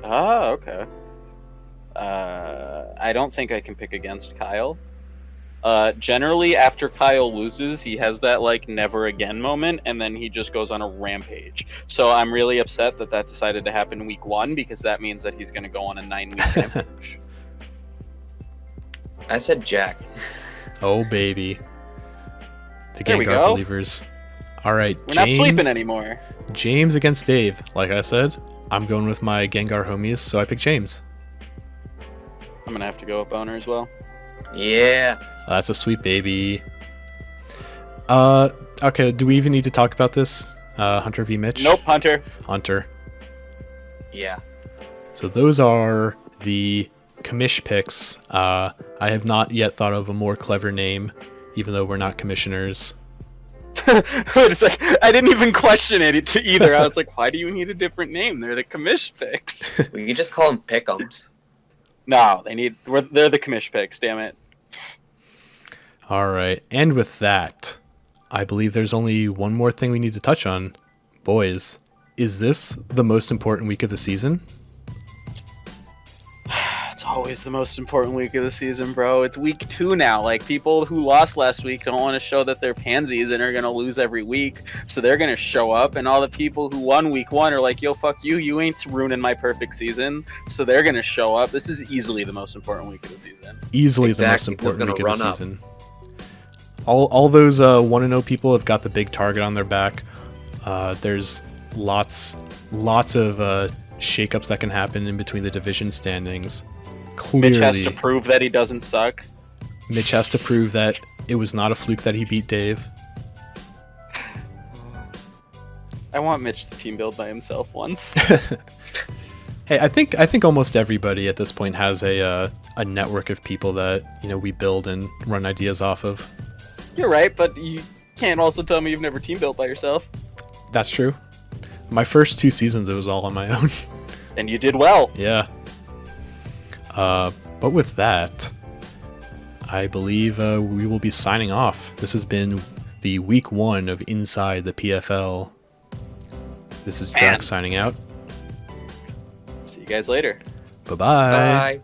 Oh, okay. I don't think I can pick against Kyle. Generally, after Kyle loses, he has that like never again moment, and then he just goes on a rampage. So I'm really upset that decided to happen week 1 because that means that he's going to go on a 9-week rampage. I said Jack. Oh baby, the There we Gengar go. believers. All right, We're not sleeping anymore. James against Dave. Like I said, I'm going with my Gengar homies, so I pick James. I'm gonna have to go with Boner as well. Yeah. That's a sweet baby. Okay, do we even need to talk about this? Hunter v Mitch? Nope, Hunter. Hunter. Yeah. So those are the Commish Picks. I have not yet thought of a more clever name, even though we're not commissioners. It's like I didn't even question it either. I was like, why do you need a different name? They're the Commish Picks. We could just call them Pick'ems. No, they're the Commish Picks, damn it. All right, and with that, I believe there's only one more thing we need to touch on. Boys, is this the most important week of the season? It's always the most important week of the season, bro. It's week 2 now. Like, people who lost last week don't want to show that they're pansies and are going to lose every week, so they're going to show up, and all the people who won week 1 are like, yo, fuck you, you ain't ruining my perfect season, so they're going to show up. This is easily the most important week of the season. Easily the most important week of the season. All those 1-0 people have got the big target on their back. There's lots of shakeups that can happen in between the division standings. Clearly, Mitch has to prove that he doesn't suck. Mitch has to prove that it was not a fluke that he beat Dave. I want Mitch to team build by himself once. Hey, I think almost everybody at this point has a network of people that we build and run ideas off of. You're right, but you can't also tell me you've never team built by yourself. That's true. My first 2 seasons, it was all on my own. And you did well. Yeah. But with that, I believe we will be signing off. This has been the week 1 of Inside the PFL. This is Drac signing out. See you guys later. Bye-bye. Bye.